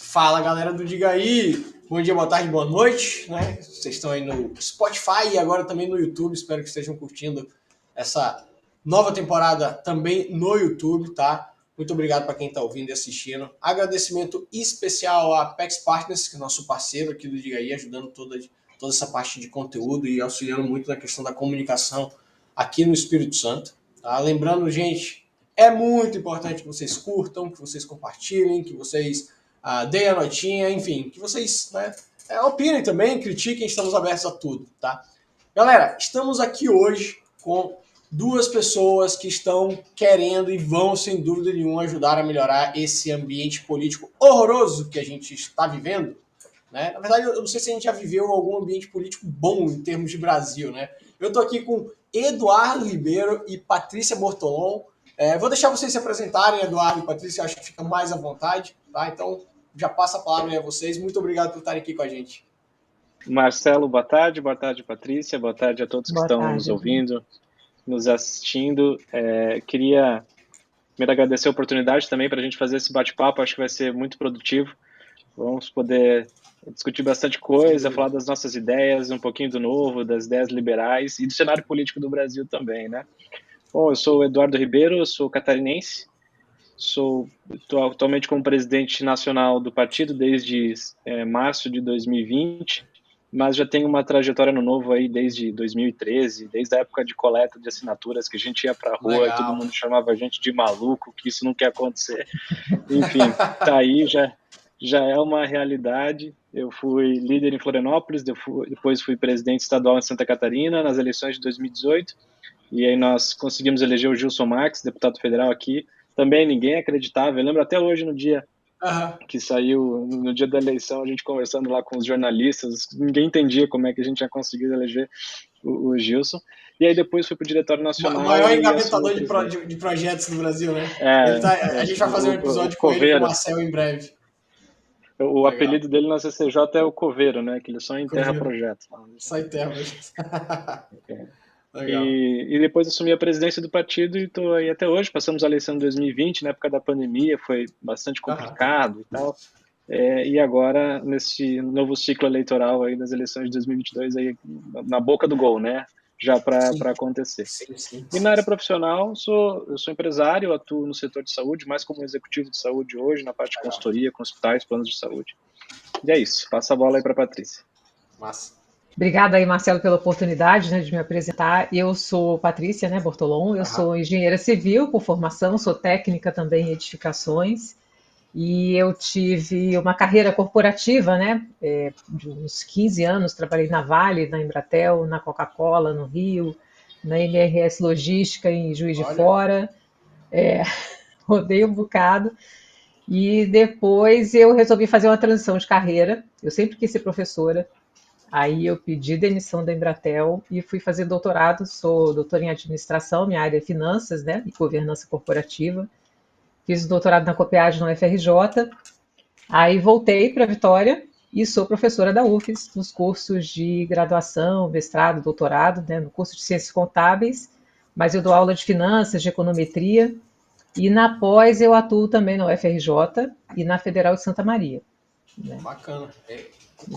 Fala, galera do Diga aí. Bom dia, boa tarde, boa noite, né? Vocês estão aí no Spotify e agora também no YouTube. Espero que estejam curtindo essa nova temporada também no YouTube, tá? Muito obrigado para quem está ouvindo e assistindo. Agradecimento especial à Apex Partners, que é nosso parceiro aqui do Diga aí, ajudando toda essa parte de conteúdo e auxiliando muito na questão da comunicação aqui no Espírito Santo. Tá? Lembrando, gente, é muito importante que vocês curtam, que vocês compartilhem, que vocês deem a notinha, enfim, que vocês opinem também, critiquem, estamos abertos a tudo, tá? Galera, estamos aqui hoje com duas pessoas que estão querendo e vão, sem dúvida nenhuma, ajudar a melhorar esse ambiente político horroroso que a gente está vivendo, né? Na verdade, eu não sei se a gente já viveu algum ambiente político bom em termos de Brasil, né? Eu estou aqui com Eduardo Ribeiro e Patrícia Bortolom. Vou deixar vocês se apresentarem, Eduardo e Patrícia, acho que fica mais à vontade, tá? Então, já passa a palavra aí a vocês. Muito obrigado por estarem aqui com a gente. Marcelo, boa tarde, Patrícia, boa tarde a todos que Boa estão nos tarde. ouvindo, nos assistindo. Queria primeiro agradecer a oportunidade também para a gente fazer esse bate-papo, acho que vai ser muito produtivo. Vamos poder discutir bastante coisa, falar das nossas ideias, um pouquinho do novo, das ideias liberais e do cenário político do Brasil também, né? Bom, eu sou o Eduardo Ribeiro, eu sou catarinense, estou atualmente como presidente nacional do partido desde março de 2020, mas já tenho uma trajetória no Novo aí desde 2013, desde a época de coleta de assinaturas, que a gente ia para a rua e todo mundo chamava a gente de maluco, que isso não quer acontecer. Enfim, tá aí, já é uma realidade. Eu fui líder em Florianópolis, depois fui presidente estadual em Santa Catarina nas eleições de 2018, e aí nós conseguimos eleger o Gilson Marques, deputado federal aqui. Também ninguém acreditava, eu lembro até hoje no dia que saiu, no dia da eleição, a gente conversando lá com os jornalistas, ninguém entendia como é que a gente tinha conseguido eleger o Gilson. E aí depois fui para o Diretório Nacional. O maior engavetador de projetos do Brasil, né? A gente vai fazer um episódio com ele, com o Marcel, em breve. O apelido dele na CCJ é o Coveiro, né? Que ele só enterra projetos. Só enterra projetos. E depois assumi a presidência do partido e estou aí até hoje. Passamos a eleição de 2020, na época da pandemia, foi bastante complicado e tal. E agora, nesse novo ciclo eleitoral aí das eleições de 2022, aí, na boca do gol, né? Já para acontecer. Sim. E na área profissional, eu sou empresário, atuo no setor de saúde, mais como executivo de saúde hoje, na parte de consultoria, com hospitais, planos de saúde. E é isso, passa a bola aí para a Patrícia. Massa. Obrigada aí, Marcelo, pela oportunidade, né, de me apresentar. Eu sou Patrícia, né, Bortolom, eu sou engenheira civil por formação, sou técnica também em edificações, e eu tive uma carreira corporativa, né, de uns 15 anos, trabalhei na Vale, na Embratel, na Coca-Cola, no Rio, na MRS Logística, em Juiz de Fora, rodei um bocado, e depois eu resolvi fazer uma transição de carreira, eu sempre quis ser professora. Aí eu pedi demissão da Embratel e fui fazer doutorado. Sou doutora em administração, minha área é finanças, né, e governança corporativa. Fiz o doutorado na Copiagem na UFRJ. Aí voltei para Vitória e sou professora da UFES nos cursos de graduação, mestrado, doutorado, né, no curso de Ciências Contábeis, mas eu dou aula de finanças, de econometria, e na pós eu atuo também na UFRJ e na Federal de Santa Maria. Né? Bacana.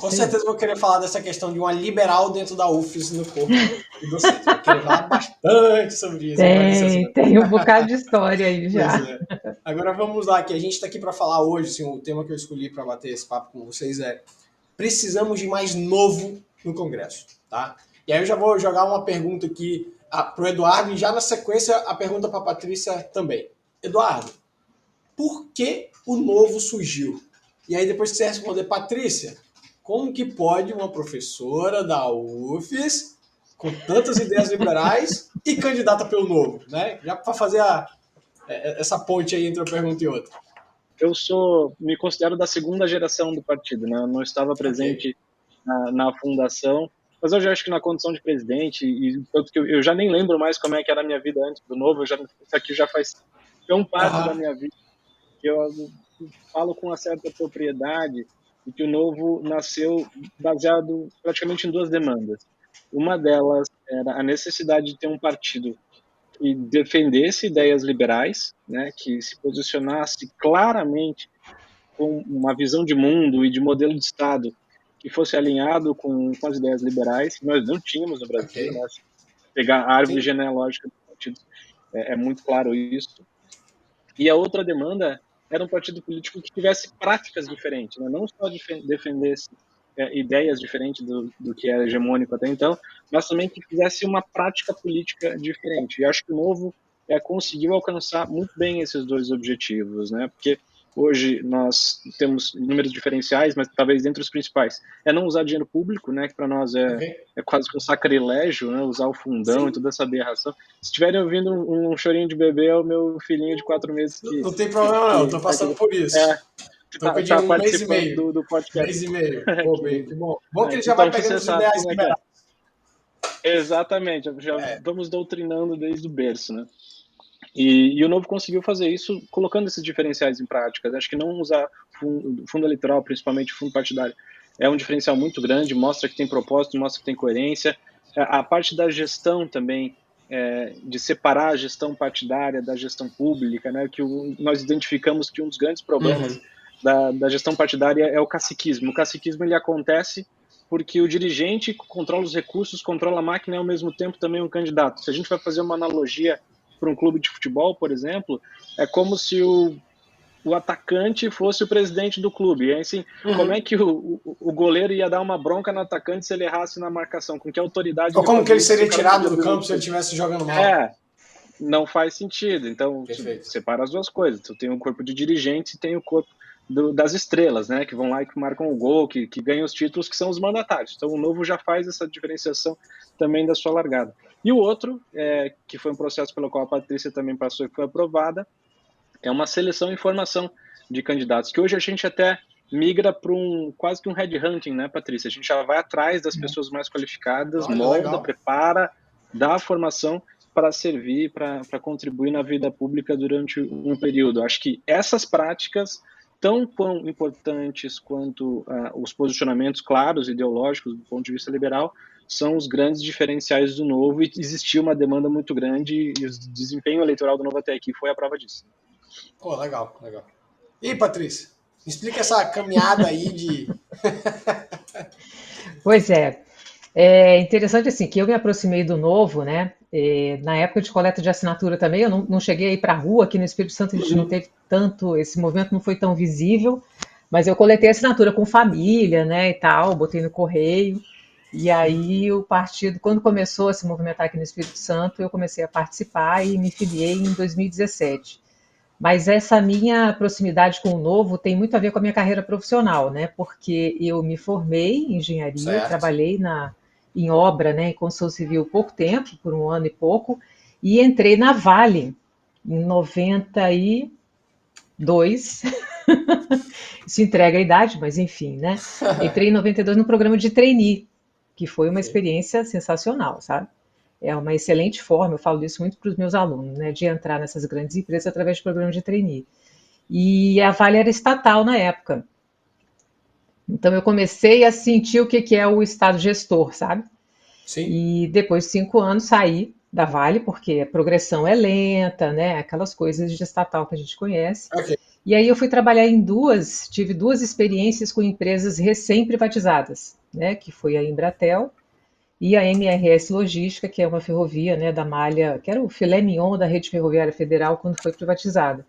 Com certeza vou querer falar dessa questão de uma liberal dentro da UFES no corpo de vocês. Vou querer falar bastante sobre isso. Tem um bocado de história aí já. Agora vamos lá, que a gente está aqui para falar hoje, assim, o tema que eu escolhi para bater esse papo com vocês é: precisamos de mais novo no Congresso, tá? E aí eu já vou jogar uma pergunta aqui para o Eduardo e já na sequência a pergunta para a Patrícia também. Eduardo, por que o novo surgiu? E aí depois que você responder, Patrícia, como que pode uma professora da UFES, com tantas ideias liberais e candidata pelo novo, né? Já para fazer essa ponte aí entre uma pergunta e outra. Eu me considero da segunda geração do partido, né? Eu não estava presente na fundação, mas eu já acho que na condição de presidente, e tanto que eu já nem lembro mais como é que era a minha vida antes do novo, isso aqui já faz tão parte da minha vida que eu falo com uma certa propriedade de que o novo nasceu baseado praticamente em duas demandas. Uma delas era a necessidade de ter um partido que defendesse ideias liberais, né, que se posicionasse claramente com uma visão de mundo e de modelo de Estado que fosse alinhado com as ideias liberais, que nós não tínhamos no Brasil, Ok. né? Pegar a árvore Sim. genealógica do partido, é muito claro isso. E a outra demanda era um partido político que tivesse práticas diferentes, né? Não só defendesse ideias diferentes do que era hegemônico até então, mas também que fizesse uma prática política diferente. E acho que o Novo conseguiu alcançar muito bem esses dois objetivos, né? Porque hoje nós temos números diferenciais, mas talvez entre os principais é não usar dinheiro público, né? Que para nós Ok. é quase que um sacrilégio, né? Usar o fundão Sim. e toda essa aberração. Se estiverem ouvindo um chorinho de bebê, é o meu filhinho de 4 meses Não tem problema não, tô passando por isso. Tô com tá um mês e participando meio. do podcast. Mês e meio. Pô, bem, que bom. Bom que ele já vai Então pegando você os sabe ideais como é que é. liberados. Exatamente, já É. vamos doutrinando desde o berço, né? E o Novo conseguiu fazer isso colocando esses diferenciais em prática. Acho que não usar fundo eleitoral, principalmente fundo partidário, é um diferencial muito grande, mostra que tem propósito, mostra que tem coerência. A parte da gestão também, de separar a gestão partidária da gestão pública, né? Que nós identificamos que um dos grandes problemas da gestão partidária é o caciquismo. O caciquismo ele acontece porque o dirigente controla os recursos, controla a máquina e ao mesmo tempo também um candidato. Se a gente vai fazer uma analogia para um clube de futebol, por exemplo, é como se o atacante fosse o presidente do clube. E aí, assim, como é que o goleiro ia dar uma bronca no atacante se ele errasse na marcação? Com que autoridade Ou ele como que fazia ele isso se seria o cara não tirado podia do abrir o campo se ele olho? estivesse jogando mal? Não faz sentido. Então, Perfeito. separa as duas coisas. Tu tem o corpo de dirigentes e tem o corpo das estrelas, né? Que vão lá e que marcam o gol, que ganham os títulos, que são os mandatários. Então, o Novo já faz essa diferenciação também da sua largada. E o outro, que foi um processo pelo qual a Patrícia também passou e foi aprovada, é uma seleção e formação de candidatos, que hoje a gente até migra para quase que um headhunting, né, Patrícia? A gente já vai atrás das pessoas mais qualificadas, Olha, molda, legal. prepara, dá a formação para servir, para contribuir na vida pública durante um período. Acho que essas práticas, tão importantes quanto os posicionamentos claros, ideológicos, do ponto de vista liberal, são os grandes diferenciais do Novo, e existiu uma demanda muito grande, e o desempenho eleitoral do Novo até aqui foi a prova disso. Pô, legal, legal. E Patrícia, explica essa caminhada aí de... Pois é interessante assim que eu me aproximei do Novo, né? Na época de coleta de assinatura também, eu não cheguei a ir para a rua, aqui no Espírito Santo a gente não teve tanto, esse movimento não foi tão visível, mas eu coletei assinatura com família, né, e tal, botei no correio, e aí o partido, quando começou a se movimentar aqui no Espírito Santo, eu comecei a participar e me filiei em 2017. Mas essa minha proximidade com o Novo tem muito a ver com a minha carreira profissional, né? Porque eu me formei em engenharia, Certo. trabalhei em obra, né, em construção civil pouco tempo, por um ano e pouco, e entrei na Vale em 92. Isso entrega a idade, mas enfim, né? Entrei em 92 no programa de trainee, que foi uma Ok. experiência sensacional, sabe? É uma excelente forma, eu falo isso muito para os meus alunos, né, de entrar nessas grandes empresas através do programa de trainee. E a Vale era estatal na época. Então eu comecei a sentir o que é o estado gestor, sabe? Sim. E depois de 5 anos saí da Vale, porque a progressão é lenta, né? Aquelas coisas de estatal que a gente conhece. Ok. E aí eu fui trabalhar tive duas experiências com empresas recém-privatizadas, né? Que foi a Embratel e a MRS Logística, que é uma ferrovia, né, da malha, que era o filé mignon da rede ferroviária federal quando foi privatizada.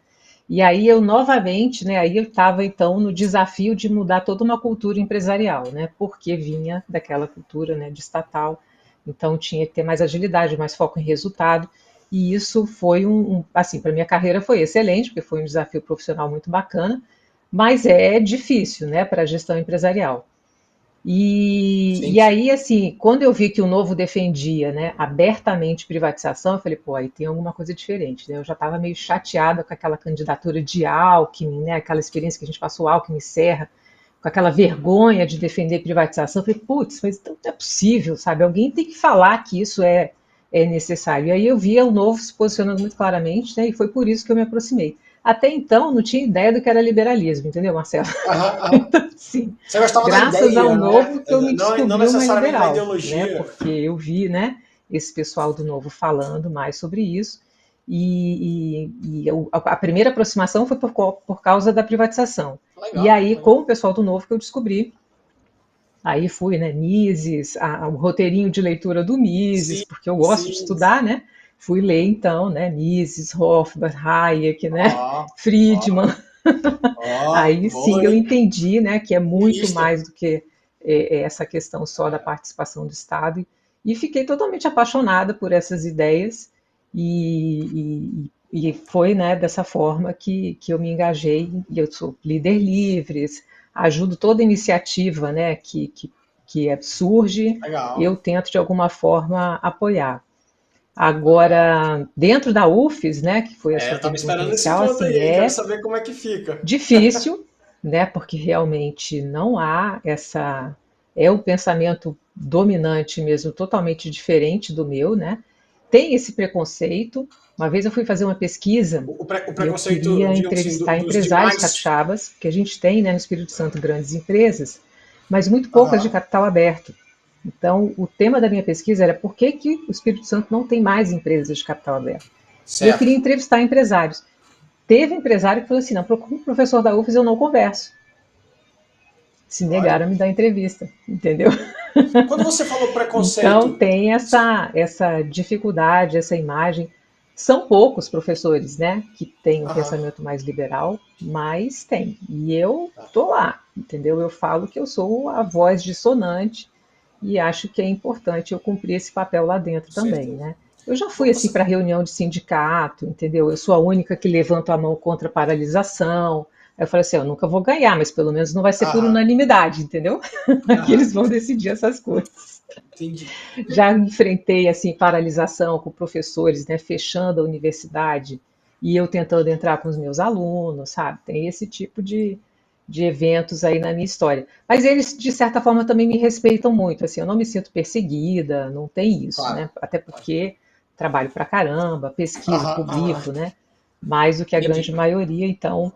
E aí eu novamente, né, aí eu estava então no desafio de mudar toda uma cultura empresarial, né, porque vinha daquela cultura, né, de estatal, então tinha que ter mais agilidade, mais foco em resultado. E isso foi assim, para minha carreira foi excelente, porque foi um desafio profissional muito bacana, mas é difícil, né, para a gestão empresarial. Sim, E sim. aí, assim, quando eu vi que o Novo defendia, né, abertamente privatização, eu falei, pô, aí tem alguma coisa diferente, né? Eu já estava meio chateada com aquela candidatura de Alckmin, né, aquela experiência que a gente passou, Alckmin e Serra, com aquela vergonha de defender privatização. Eu falei, putz, mas então não é possível, sabe? Alguém tem que falar que isso é necessário. E aí eu via o Novo se posicionando muito claramente, né, e foi por isso que eu me aproximei. Até então, não tinha ideia do que era liberalismo, entendeu, Marcelo? Aham, aham. Então, sim, Você gostava da graças ao ideia, Novo né? que eu me Não descobri uma necessariamente da liberal, né? ideologia. Porque eu vi, né, esse pessoal do Novo falando mais sobre isso. a primeira aproximação foi por causa da privatização. Legal, E aí, legal. com o pessoal do Novo, que eu descobri. Aí fui, né, Mises, o roteirinho de leitura do Mises, Sim, porque eu gosto de sim. estudar, né? Fui ler, então, né, Mises, Hofbauer, Hayek, né, Ó, Friedman. ó, Aí sim boa, eu hein? entendi, né, que é muito Lista. mais do que essa questão só da participação do Estado. E fiquei totalmente apaixonada por essas ideias e foi, né, dessa forma que eu me engajei. E eu sou líder livres, ajudo toda iniciativa, né, que surge, Legal, eu tento de alguma forma apoiar. legal. Agora, dentro da UFES, né, que foi a sua Eu tava pergunta esperando esse inicial, ponto aí, assim, hein? Quero é saber como é que fica. difícil, né, porque realmente não há essa. É o pensamento dominante mesmo, totalmente diferente do meu, né? Tem esse preconceito. Uma vez eu fui fazer uma pesquisa O e eu preconceito, queria digamos assim, entrevistar dos empresários demais. capixabas, que a gente tem, né, no Espírito Santo grandes empresas, mas muito poucas de Aham, capital aberto. Então, o tema da minha pesquisa era por que o Espírito Santo não tem mais empresas de capital aberto. E eu queria certo. entrevistar empresários. Teve empresário que falou assim: não, com o professor da UFES eu não converso. Se Olha. negaram a me dar entrevista, entendeu? Quando você falou Então preconceito, tem essa dificuldade, essa imagem. São poucos professores, né, que têm um aham, pensamento mais liberal, mas tem. E eu tá, tô lá, entendeu? Eu falo que eu sou a voz dissonante e acho que é importante eu cumprir esse papel lá dentro com também, certeza. né? Eu já fui assim Você, para reunião de sindicato, entendeu? Eu sou a única que levanto a mão contra a paralisação. Aí eu falei assim, eu nunca vou ganhar, mas pelo menos não vai ser por aham, unanimidade, entendeu? Aqui aham, eles vão decidir essas coisas. entendi. Já enfrentei assim paralisação com professores, né, fechando a universidade e eu tentando entrar com os meus alunos, sabe? Tem esse tipo de eventos aí na minha história. Mas eles, de certa forma, também me respeitam muito. Assim, eu não me sinto perseguida, não tem isso, Claro, né? Até claro. porque trabalho pra caramba, pesquiso, Aham, aham, publico, né? Mais do que a grande entendi. maioria, então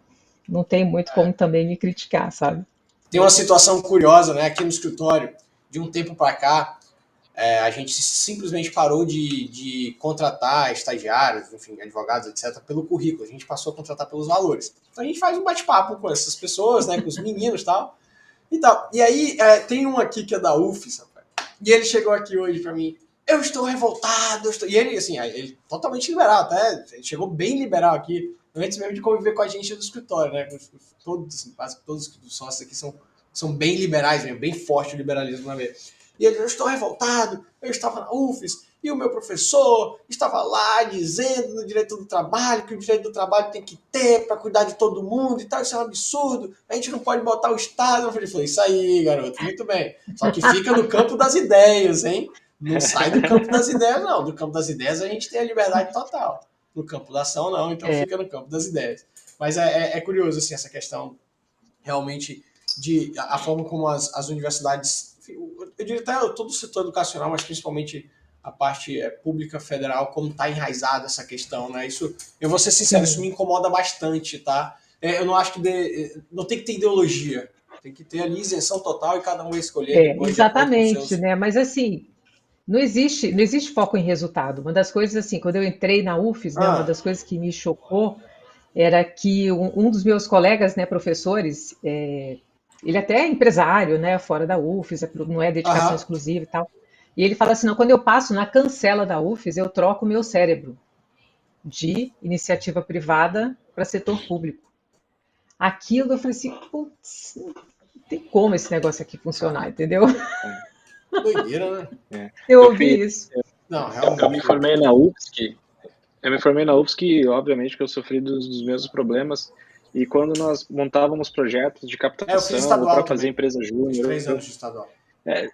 não tem muito como também me criticar, sabe? Tem uma situação curiosa, né? Aqui no escritório, de um tempo para cá, a gente simplesmente parou de contratar estagiários, enfim, advogados, etc., pelo currículo. A gente passou a contratar pelos valores. Então a gente faz um bate-papo com essas pessoas, né? Com os meninos e tal. E tal. E aí, tem um aqui que é da UFES, rapaz. E ele chegou aqui hoje pra mim. Eu estou revoltado. E ele, assim, ele totalmente liberal, até. Ele chegou bem liberal aqui, antes mesmo de conviver com a gente no escritório, né? Todos, assim, quase todos os sócios aqui são bem liberais mesmo, bem forte o liberalismo na vez. E ele, eu estou revoltado, eu estava na UFES, e o meu professor estava lá dizendo no direito do trabalho que o direito do trabalho tem que ter para cuidar de todo mundo e tal, isso é um absurdo, a gente não pode botar o Estado. Eu falei, isso aí, garoto, muito bem. Só que fica no campo das ideias, hein? Não sai do campo das ideias, não. Do campo das ideias a gente tem a liberdade total. No campo da ação, não, então fica no campo das ideias. Mas é curioso, assim, essa questão realmente de a forma como as universidades, enfim, eu diria até todo o setor educacional, mas principalmente a parte pública federal, como está enraizada essa questão, né? Isso, eu vou ser sincero, isso me Sim. incomoda bastante, tá? Eu não acho que não tem que ter ideologia, tem que ter ali isenção total e cada um vai escolher depois de acordo com Exatamente, seus. né? Mas assim, não existe foco em resultado. Uma das coisas, assim, quando eu entrei na UFES, né, uma Ah, das coisas que me chocou era que um dos meus colegas, né, professores, ele até é empresário, né, fora da UFES, não é dedicação aham, exclusiva e tal. E ele fala assim, não, quando eu passo na cancela da UFES, eu troco o meu cérebro de iniciativa privada para setor público. Aquilo eu falei assim, putz, não tem como esse negócio aqui funcionar, entendeu? doideira, né? É. Eu Eu fiz, ouvi isso. Não, eu me realmente. formei na UFSC. Eu me formei na UFSC, obviamente que eu sofri dos mesmos problemas. E quando nós montávamos projetos de Eu fiz captação ou para estadual fazer também. empresa Fiz júnior, 3 anos de estadual. é,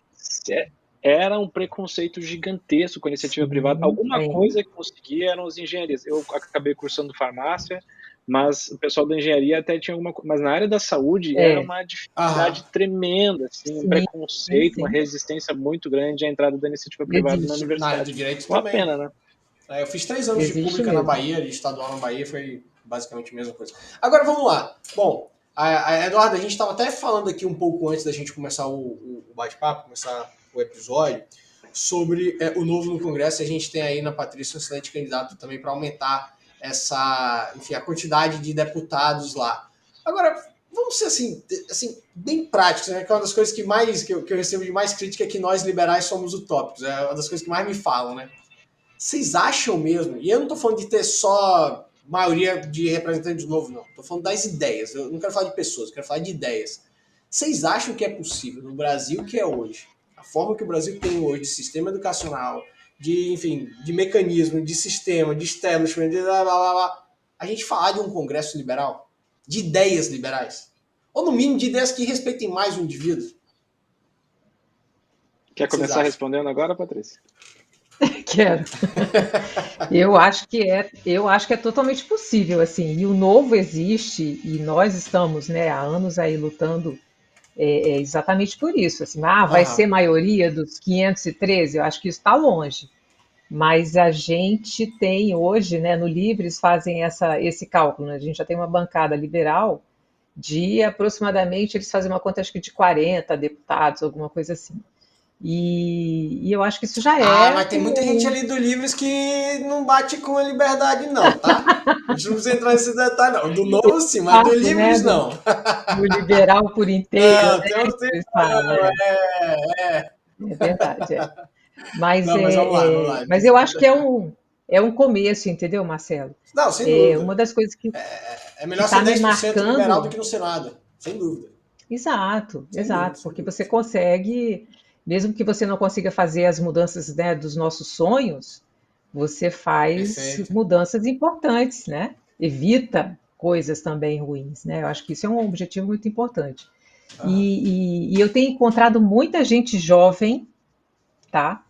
é- era um preconceito gigantesco com a iniciativa privada. Sim, Alguma tem. coisa que conseguia eram as engenharias. Eu acabei cursando farmácia, mas o pessoal da engenharia até tinha alguma coisa. Mas na área da saúde era É, uma Aham, dificuldade tremenda, assim, um sim, sim, preconceito, uma sim. resistência muito grande à entrada da iniciativa privada na Existe. na área do universidade. direito Uma também. pena, né? Eu fiz 3 anos de Existe pública na mesmo. Bahia, de estadual na Bahia, foi basicamente a mesma coisa. Agora vamos lá. Bom, Eduardo, a gente estava até falando aqui um pouco antes da gente começar o bate-papo, começar o episódio, sobre o novo no Congresso. A gente tem aí na Patrícia um excelente candidato também para aumentar enfim, a quantidade de deputados lá. Agora, vamos ser assim bem práticos, né? Que é uma das coisas que eu recebo de mais crítica é que nós liberais somos utópicos. É uma das coisas que mais me falam, né? Vocês acham mesmo? E eu não estou falando de ter só maioria de representantes de novo, não. Estou falando das ideias. Eu não quero falar de pessoas, eu quero falar de ideias. Vocês acham que é possível no Brasil que é hoje, a forma que o Brasil tem hoje de sistema educacional, enfim, de mecanismo, de sistema, de establishment, de blá, blá, blá, blá, a gente falar de um congresso liberal? De ideias liberais? Ou no mínimo de ideias que respeitem mais o indivíduo? O Quer que vocês começar acham? respondendo agora, Patrícia? Quero. Eu acho que é totalmente possível, assim. E o novo existe e nós estamos, né, há anos aí lutando exatamente por isso. Assim, vai ser Aham. maioria dos 513? Eu acho que isso está longe. Mas a gente tem hoje, né, no Livres fazem esse cálculo, né? A gente já tem uma bancada liberal de aproximadamente, eles fazem uma conta acho que de 40 deputados, alguma coisa assim. E eu acho que isso já Ah, é mas tem muita gente ali do Livres que não bate com a liberdade, não, tá? A gente não precisa entrar nesse detalhe, não. Do novo, sim, mas do fato, né, Livres, não. do liberal por inteiro, Não, né, tem um que tempo, eles falam, é. é verdade, é. Mas, Não, mas vamos lá. mas eu acho que é um começo, entendeu, Marcelo? Não, sem Uma dúvida. das coisas que É melhor ser está me 10% liberal do marcando. que não ser nada. Sem dúvida. Exato, Sem dúvida, exato, sem porque dúvida. você consegue, mesmo que você não consiga fazer as mudanças, né, dos nossos sonhos, você faz Perfeito. mudanças importantes, né? Evita coisas também ruins, né? Eu acho que isso é um objetivo muito importante. Aham. E eu tenho encontrado muita gente jovem, tá?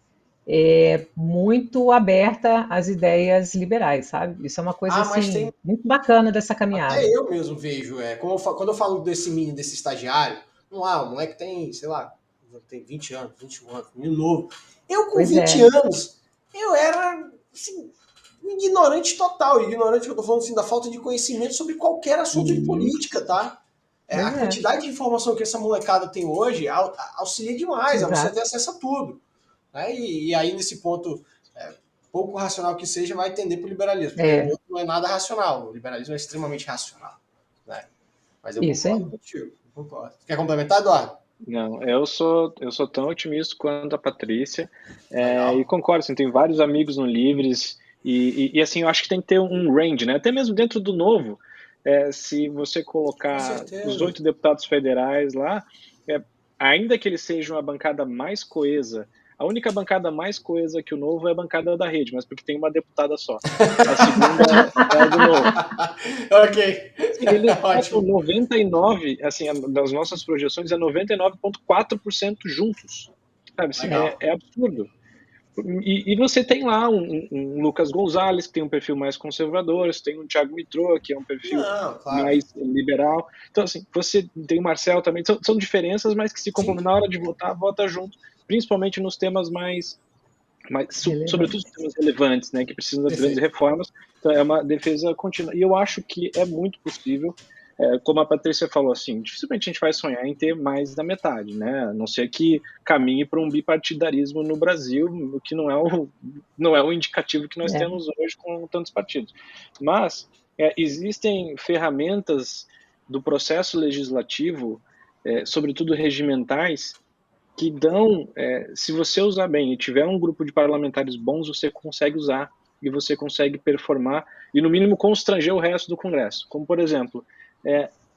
Muito aberta às ideias liberais, sabe? Isso é uma coisa Ah, mas tem. assim muito bacana dessa Até caminhada. eu mesmo vejo. Quando eu falo desse mini, desse estagiário, não há, o moleque tem, sei lá, tem 20 anos, 21 anos, menino novo. Eu com Pois 20 é, anos, eu era, assim, um ignorante total. Ignorante que eu tô falando assim, da falta de conhecimento sobre qualquer assunto de política, isso, tá? A pois é, quantidade de informação que essa molecada tem hoje auxilia demais a você ter exato. acesso a tudo. Né? E aí, nesse ponto, pouco racional que seja, vai tender para o liberalismo, porque o É, outro não é nada racional. O liberalismo é extremamente racional. Né? Mas eu isso concordo aí. contigo. Eu concordo. Quer complementar, Eduardo? Não, eu sou tão otimista quanto a Patrícia, e Legal. concordo, assim, tenho vários amigos no Livres, assim, eu acho que tem que ter um range, né? Até mesmo dentro do novo, se você Com colocar os certeza. 8 deputados federais lá, é, ainda que eles sejam a bancada mais coesa, a única bancada mais coesa que o novo é a bancada da rede, mas porque tem uma deputada só. A segunda é a do novo. Ok. Sim, eles votam Ótimo. 99, assim, das nossas projeções é 99,4% juntos. Sabe, assim, é, Legal. é absurdo. E você tem lá um Lucas Gonzalez, que tem um perfil mais conservador, você tem um Thiago Mitrô, que é um perfil Não, claro. mais liberal. Então, assim, você tem o Marcel também, são diferenças, mas que se Sim. complementam. Na hora de votar, vota junto, principalmente nos temas sobretudo os Relevante. temas relevantes, né, que precisam das grandes Perfeito. reformas. Então, é uma defesa contínua. E eu acho que é muito possível, como a Patrícia falou, assim, dificilmente a gente vai sonhar em ter mais da metade, né, a não ser que caminhe para um bipartidarismo no Brasil, o que não é o indicativo que nós É, temos hoje com tantos partidos. Mas existem ferramentas do processo legislativo, sobretudo regimentais, que dão, se você usar bem e tiver um grupo de parlamentares bons, você consegue usar e você consegue performar e, no mínimo, constranger o resto do Congresso. Como, por exemplo,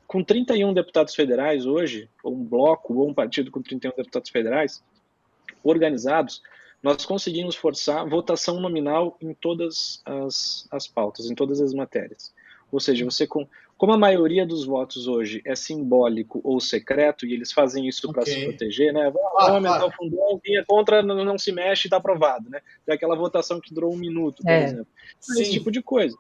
com 31 deputados federais hoje, ou um bloco, ou um partido com 31 deputados federais organizados, nós conseguimos forçar votação nominal em todas as pautas, em todas as matérias. Ou seja, como a maioria dos votos hoje é simbólico ou secreto, e eles fazem isso para Ok. se proteger, né? Vamos Claro, aumentar o claro. fundão, quem é contra não se mexe e está aprovado, né? É aquela votação que durou 1 minuto, por é, exemplo. Esse tipo Sim. de coisa.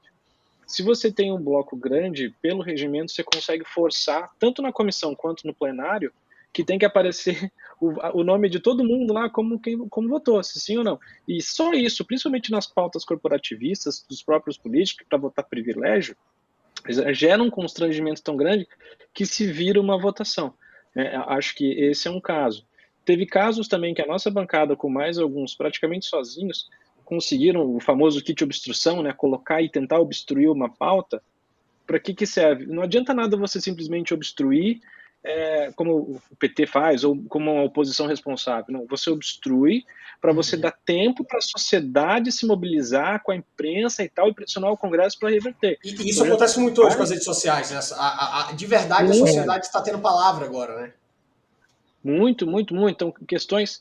Se você tem um bloco grande, pelo regimento você consegue forçar, tanto na comissão quanto no plenário, que tem que aparecer o nome de todo mundo lá como votou, se sim ou não. E só isso, principalmente nas pautas corporativistas dos próprios políticos, para votar privilégio, gera um constrangimento tão grande que se vira uma votação. Acho que esse é um caso. teve casos também que a nossa bancada, com mais alguns, praticamente sozinhos, conseguiram o famoso kit obstrução, né, colocar e tentar obstruir uma pauta. Para que serve? Não adianta nada você simplesmente obstruir, como o PT faz, ou como uma oposição responsável. Não, você obstrui para você dar tempo para a sociedade se mobilizar com a imprensa e tal, e pressionar o Congresso para reverter. E isso acontece muito hoje com as redes sociais, né? De verdade, a sociedade está tendo palavra agora, né? Muito, muito, muito. Então, questões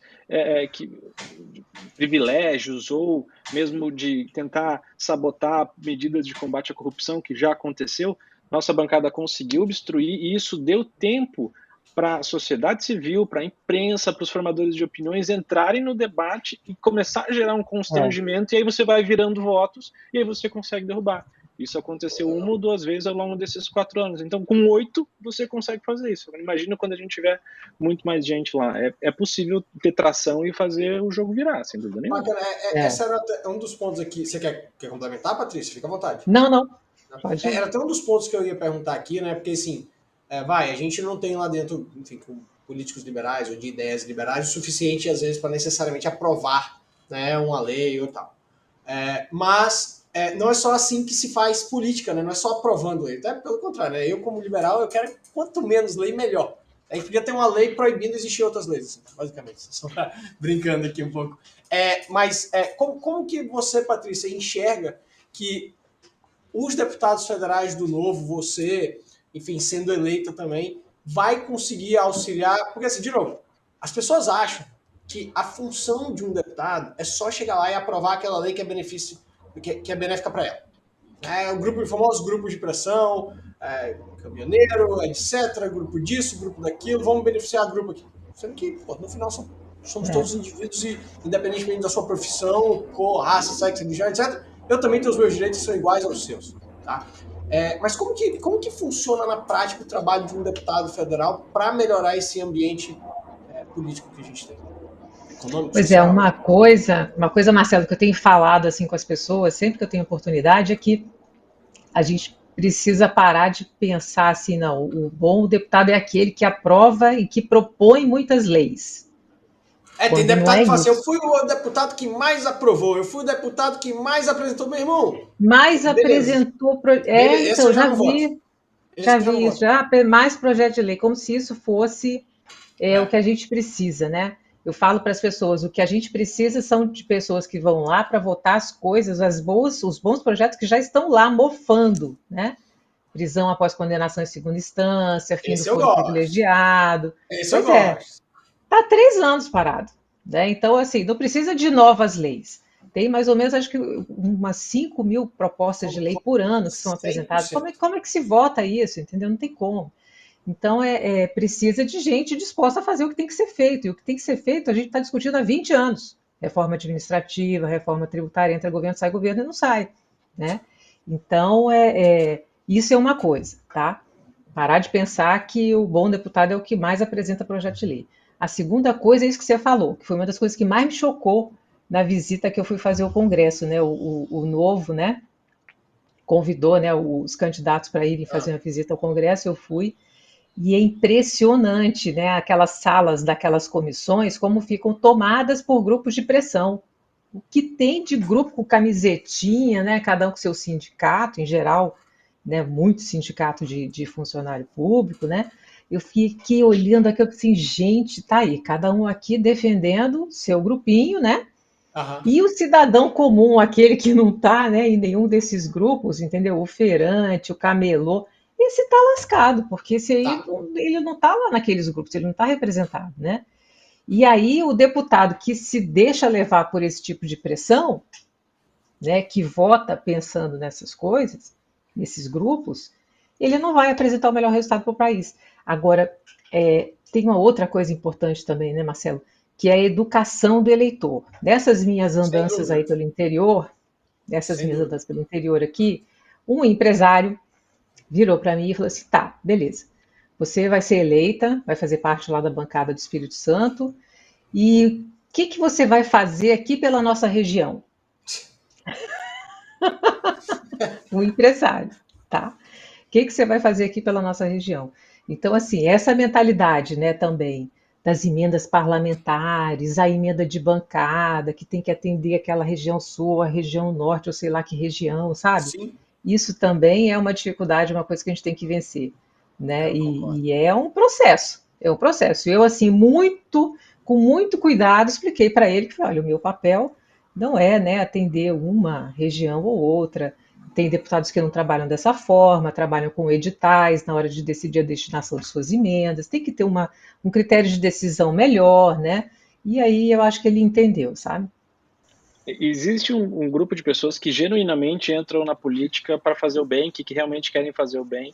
privilégios ou mesmo de tentar sabotar medidas de combate à corrupção, que já aconteceu, nossa bancada conseguiu obstruir e isso deu tempo para a sociedade civil, para a imprensa, para os formadores de opiniões entrarem no debate e começar a gerar um constrangimento, e aí você vai virando votos e aí você consegue derrubar. Isso aconteceu 1 ou 2 vezes ao longo desses 4 anos. Então, com 8, você consegue fazer isso. Imagina quando a gente tiver muito mais gente lá. É possível ter tração e fazer o jogo virar, sem dúvida nenhuma. Bacana. Esse era um dos pontos aqui. Você quer complementar, Patrícia? Fica à vontade. Não. Pode ir. Era até um dos pontos que eu ia perguntar aqui, né? Porque, assim, a gente não tem lá dentro, enfim, com políticos liberais ou de ideias liberais o suficiente, às vezes, para necessariamente aprovar, né, uma lei ou tal. Mas não é só assim que se faz política, né? Não é só aprovando lei. Até pelo contrário, né? Eu, como liberal, eu quero quanto menos lei, melhor. A gente podia ter uma lei proibindo existir outras leis, assim, basicamente. Só brincando aqui um pouco. Mas como que você, Patrícia, enxerga que os deputados federais do Novo, você, enfim, sendo eleita também, vai conseguir auxiliar? Porque, assim, de novo, as pessoas acham que a função de um deputado é só chegar lá e aprovar aquela lei que é benéfica para ela. O famoso grupo de pressão, caminhoneiro, etc., grupo disso, grupo daquilo, vamos beneficiar o grupo aqui. Sendo que, no final, somos todos indivíduos e, independentemente da sua profissão, cor, raça, sexo, religião, etc., eu também tenho os meus direitos que são iguais aos seus. Tá? Mas como que funciona na prática o trabalho de um deputado federal para melhorar esse ambiente político que a gente tem? Econômico, Pois social? uma coisa, Marcelo, que eu tenho falado assim com as pessoas, sempre que eu tenho oportunidade, é que a gente precisa parar de pensar assim, não, o bom deputado é aquele que aprova e que propõe muitas leis. Tem deputado que fala assim, eu fui o deputado que mais aprovou, eu fui o deputado que mais apresentou, meu irmão. Mais apresentou... Esse eu já não vi isso, mais projeto de lei, como se isso fosse o que a gente precisa, né? Eu falo para as pessoas, o que a gente precisa são de pessoas que vão lá para votar as coisas, os bons projetos que já estão lá mofando, né? Prisão após condenação em segunda instância, fim do foro privilegiado. Esse eu gosto. Está 3 anos parado, né? Então, assim, não precisa de novas leis. Tem mais ou menos, acho que umas 5 mil propostas de lei por ano que são apresentadas. Como é que se vota isso, entendeu? Não tem como. Então, precisa de gente disposta a fazer o que tem que ser feito. E o que tem que ser feito, a gente está discutindo há 20 anos. Reforma administrativa, reforma tributária, entra governo e não sai. Né? Então, isso é uma coisa, tá? Parar de pensar que o bom deputado é o que mais apresenta projeto de lei. A segunda coisa é isso que você falou, que foi uma das coisas que mais me chocou na visita que eu fui fazer ao Congresso, né? O Novo, né? Convidou, né, os candidatos para irem fazer uma visita ao Congresso, eu fui. E é impressionante, né, aquelas salas daquelas comissões, como ficam tomadas por grupos de pressão. O que tem de grupo com camisetinha, né, cada um com seu sindicato, em geral, né, muito sindicato de funcionário público, né? Eu fiquei olhando aqui, eu assim, gente, tá aí, cada um aqui defendendo seu grupinho, né? Uhum. E o cidadão comum, aquele que não está, né, em nenhum desses grupos, entendeu? O feirante, o camelô, esse está lascado, porque esse aí, ele não está lá naqueles grupos, ele não está representado, né? E aí o deputado que se deixa levar por esse tipo de pressão, né, que vota pensando nessas coisas, nesses grupos, ele não vai apresentar o melhor resultado para o país. Agora, tem uma outra coisa importante também, né, Marcelo? Que é a educação do eleitor. Dessas minhas andanças aí pelo interior, aqui, um empresário virou para mim e falou assim, tá, beleza, você vai ser eleita, vai fazer parte lá da bancada do Espírito Santo, e o que você vai fazer aqui pela nossa região? Um empresário, tá? O que você vai fazer aqui pela nossa região? Então, assim, essa mentalidade, né, também das emendas parlamentares, a emenda de bancada, que tem que atender aquela região sul, a região norte, ou sei lá que região, sabe? Sim, Isso também é uma dificuldade, uma coisa que a gente tem que vencer, né? eu concordo. E é um processo, é um processo. Eu, assim, com muito cuidado, expliquei para ele que, olha, o meu papel não é, né, atender uma região ou outra. Tem deputados que não trabalham dessa forma, trabalham com editais na hora de decidir a destinação de suas emendas, tem que ter um critério de decisão melhor, né? E aí eu acho que ele entendeu, sabe? Existe um grupo de pessoas que genuinamente entram na política para fazer o bem, que realmente querem fazer o bem,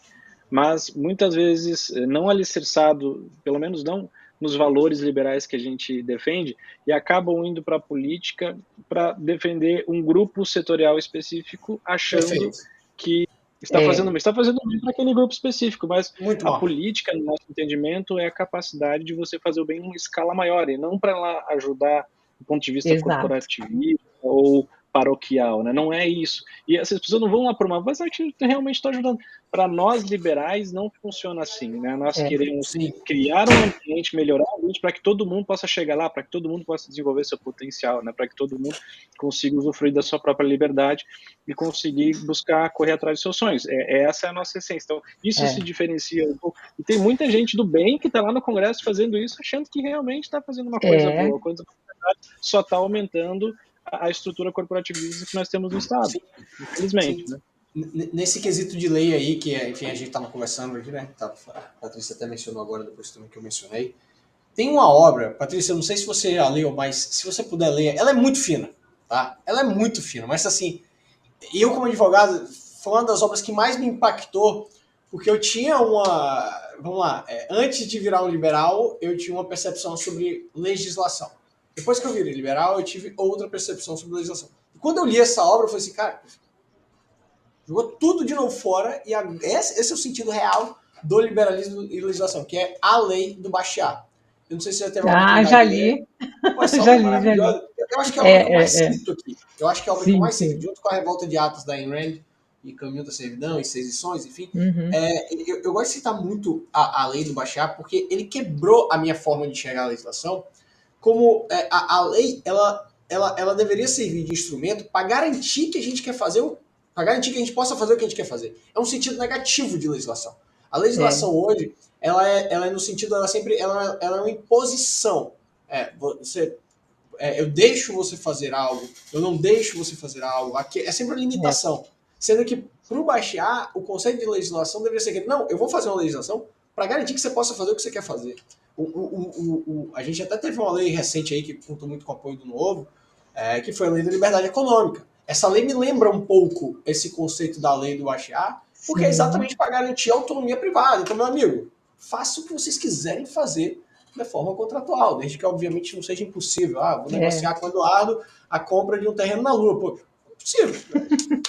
mas muitas vezes não alicerçado, pelo menos não nos valores liberais que a gente defende, e acabam indo para a política para defender um grupo setorial específico, achando Perfeito. que É, está fazendo bem para aquele grupo específico, mas Muito a bom. política, no nosso entendimento, é a capacidade de você fazer o bem em escala maior, e não para lá ajudar do ponto de vista exato. corporativista ou paroquial, né? Não é isso. E essas pessoas não vão lá por uma, mas a gente realmente está ajudando. Para nós liberais não funciona assim, né? Nós É, queremos Sim. criar um ambiente, melhorar o ambiente para que todo mundo possa chegar lá, para que todo mundo possa desenvolver seu potencial, né? Para que todo mundo consiga usufruir da sua própria liberdade e conseguir buscar correr atrás dos seus sonhos. Essa é a nossa essência. Então, isso se é, diferencia um pouco. E tem muita gente do bem que está lá no Congresso fazendo isso, achando que realmente está fazendo uma coisa é, boa, coisa só está aumentando a estrutura corporativista que nós temos no Estado, Sim, infelizmente, sim. né? Nesse quesito de lei aí, que enfim, a gente estava conversando aqui, né? A Patrícia até mencionou agora, depois também que eu mencionei. Tem uma obra, Patrícia, eu não sei se você a leu, mas se você puder ler, ela é muito fina, tá? Ela é muito fina, mas assim, eu como advogado, foi uma das obras que mais me impactou, porque eu tinha uma, vamos lá, antes de virar um liberal, eu tinha uma percepção sobre legislação. Depois que eu virei liberal, eu tive outra percepção sobre legislação. E quando eu li essa obra, eu falei assim, cara, jogou tudo de novo fora e esse é o sentido real do liberalismo e legislação, que é a lei do Bastiat. Eu não sei se você já teve a ah, oportunidade já de ler. li, Pô, essa já obra é li, já li. maravilhosa. Eu acho que é a obra que eu mais É. cito aqui. Eu acho que é a obra que eu Sim, mais cito, sim. junto com a Revolta de Atos da Ayn Rand e Caminho da Servidão e Seis Lições, enfim. Uhum. Eu gosto de citar muito a lei do Bastiat porque ele quebrou a minha forma de enxergar a legislação, como a lei ela deveria servir de instrumento para garantir que a gente quer fazer para garantir que a gente possa fazer o que a gente quer fazer. É um sentido negativo de legislação. A É, legislação hoje ela é no sentido ela é uma imposição. Você eu deixo você fazer algo, eu não deixo você fazer algo. Aqui é sempre uma é, limitação. Sendo que, para o baixar, o conceito de legislação deveria ser que, não, eu vou fazer uma legislação para garantir que você possa fazer o que você quer fazer. A gente até teve uma lei recente aí que contou muito com o apoio do Novo, que foi a lei da liberdade econômica. Essa lei me lembra um pouco esse conceito da lei do baixar, porque é sim, exatamente para garantir a autonomia privada. Então, meu amigo, faça o que vocês quiserem fazer de forma contratual, desde que obviamente não seja impossível. Ah, vou é. negociar com o Eduardo a compra de um terreno na Lua. Pô, é possível.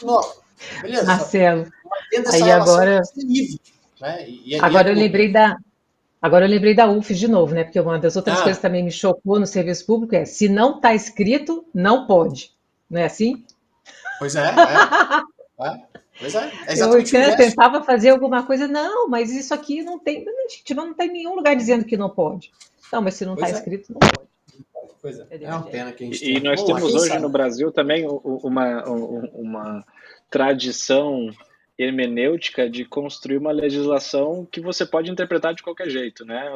Nossa, beleza, só Marcelo, tendo essa aí relação agora, livre. Né? E é agora eu curto. lembrei da, agora eu lembrei da UF de novo, né? Porque uma das outras coisas que Ah, também me chocou no serviço público é se não está escrito, não pode. Não é assim? pois pois é Eu exatamente o inverso. tentava fazer alguma coisa, não, mas isso aqui não tem, gente, não tem nenhum lugar dizendo que não pode. Não, mas se não está Pois é, escrito, não pode. pois é. É É desse uma jeito. pena que a gente E tenha. nós Vamos lá, temos quem hoje no sabe? Brasil também uma tradição hermenêutica de construir uma legislação que você pode interpretar de qualquer jeito, né?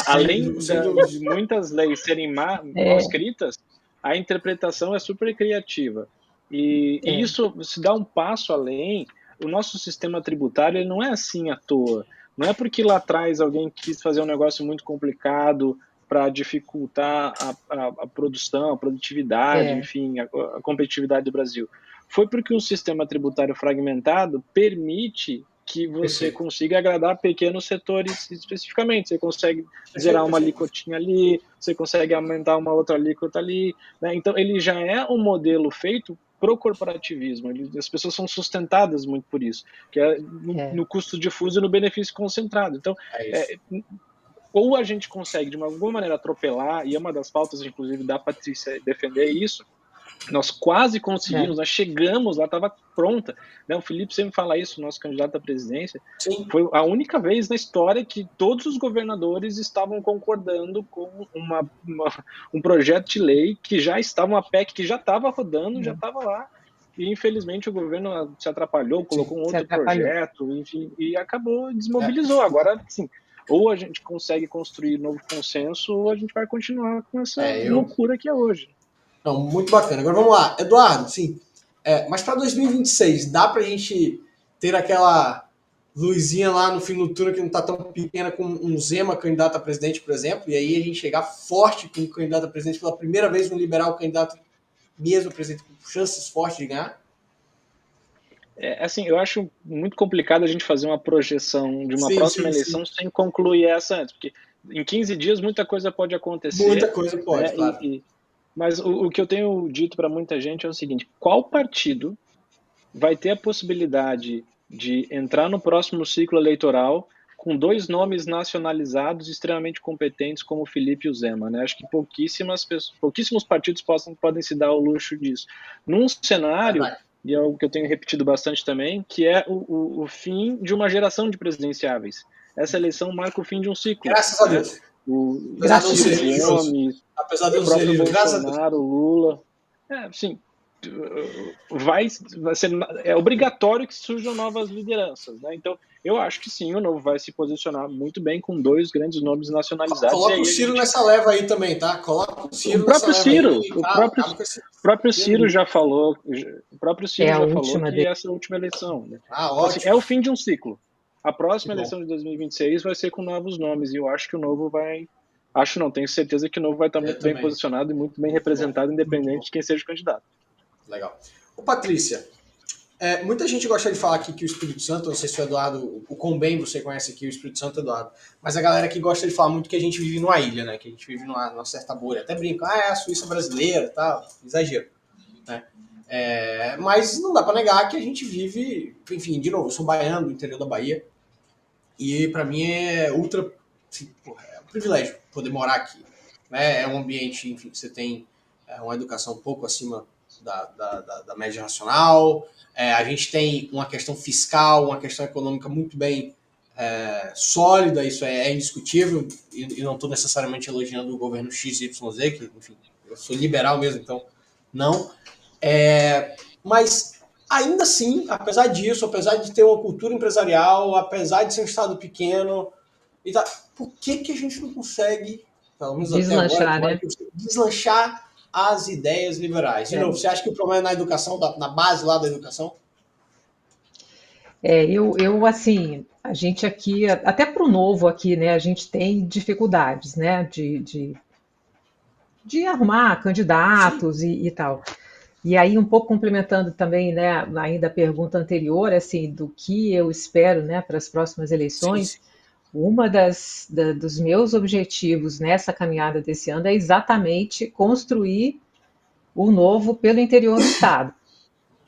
Além Sem de dúvidas. muitas leis serem mal É, escritas, a interpretação é super criativa. E é, isso se dá um passo além. O nosso sistema tributário ele não é assim à toa. Não é porque lá atrás alguém quis fazer um negócio muito complicado para dificultar a produção, a produtividade, é, enfim, a competitividade do Brasil. Foi porque um sistema tributário fragmentado permite que você Perfeito. consiga agradar pequenos setores especificamente. Você consegue zerar Perfeito, uma perfeito. alíquotinha ali, você consegue aumentar uma outra alíquota ali. Né? Então, ele já é um modelo feito para o corporativismo. As pessoas são sustentadas muito por isso, que é é. no custo difuso e no benefício concentrado. Então, É isso. é, ou a gente consegue, de alguma maneira, atropelar, e é uma das pautas, inclusive, da Patrícia defender isso, Nós quase conseguimos, nós chegamos lá, estava pronta. Né? O Felipe sempre fala isso, nosso candidato à presidência. Sim. Foi a única vez na história que todos os governadores estavam concordando com um projeto de lei que já estava, uma PEC que já estava rodando, já estava lá. E infelizmente o governo se atrapalhou, colocou um outro projeto, enfim, e acabou, desmobilizou. Agora, sim, ou a gente consegue construir novo consenso, ou a gente vai continuar com essa loucura que é hoje. Não, muito bacana. Agora vamos lá. Eduardo, sim. Mas para 2026, dá para a gente ter aquela luzinha lá no fim do túnel que não está tão pequena com um Zema candidato a presidente, por exemplo, e aí a gente chegar forte com o candidato a presidente pela primeira vez, um liberal candidato mesmo a presidente com chances fortes de ganhar? Assim, eu acho muito complicado a gente fazer uma projeção de uma próxima eleição sem concluir essa antes, porque em 15 dias muita coisa pode acontecer. Muita coisa pode, claro. Mas o que eu tenho dito para muita gente é o seguinte: qual partido vai ter a possibilidade de entrar no próximo ciclo eleitoral com 2 nomes nacionalizados extremamente competentes como o Felipe e o Zema? Né? Acho que pouquíssimos partidos podem se dar ao luxo disso. Num cenário, e é algo que eu tenho repetido bastante também, que é o fim de uma geração de presidenciáveis. Essa eleição marca o fim de um ciclo. Graças a Deus. Apesar de o próprio Bolsonaro, o Lula. Sim, vai ser, é obrigatório que surjam novas lideranças, né? Então, eu acho que sim, o Novo vai se posicionar muito bem com 2 grandes nomes nacionalizados. Coloca o Ciro nessa leva aí também, tá? Coloca o Ciro. O próprio Ciro, o próprio Ciro já falou, que essa é a última eleição. Né? Assim, é o fim de um ciclo. A próxima eleição de 2026 vai ser com novos nomes e eu acho que o Novo vai. Tenho certeza que o Novo vai estar muito bem posicionado e muito bem representado, independente de quem seja o candidato. Legal. Ô, Patrícia, muita gente gosta de falar aqui que o Espírito Santo, não sei se o Eduardo, o quão bem você conhece aqui o Espírito Santo, Eduardo, mas a galera aqui gosta de falar muito que a gente vive numa ilha, né? Que a gente vive numa certa bolha. Até brinca, é a Suíça brasileira, tá? Exagero. Né? Mas não dá para negar que a gente vive, enfim, de novo, eu sou baiano do interior da Bahia e para mim é ultra, assim, é um privilégio poder morar aqui. Né? É um ambiente, enfim, que você tem uma educação um pouco acima da média nacional, a gente tem uma questão fiscal, uma questão econômica muito bem sólida, isso é indiscutível, e não estou necessariamente elogiando o governo XYZ, que, enfim, eu sou liberal mesmo, então não. Mas, ainda assim, apesar disso, apesar de ter uma cultura empresarial, apesar de ser um estado pequeno, por que a gente não consegue, pelo menos deslanchar, até agora, deslanchar as ideias liberais? De novo, você acha que o problema é na educação, na base lá da educação? Assim, a gente aqui, até para o Novo aqui, né, a gente tem dificuldades, né, de arrumar candidatos e tal. E aí, um pouco complementando também, né, ainda a pergunta anterior, assim, do que eu espero, né, para as próximas eleições, sim. Uma dos meus objetivos nessa caminhada desse ano é exatamente construir o Novo pelo interior do estado.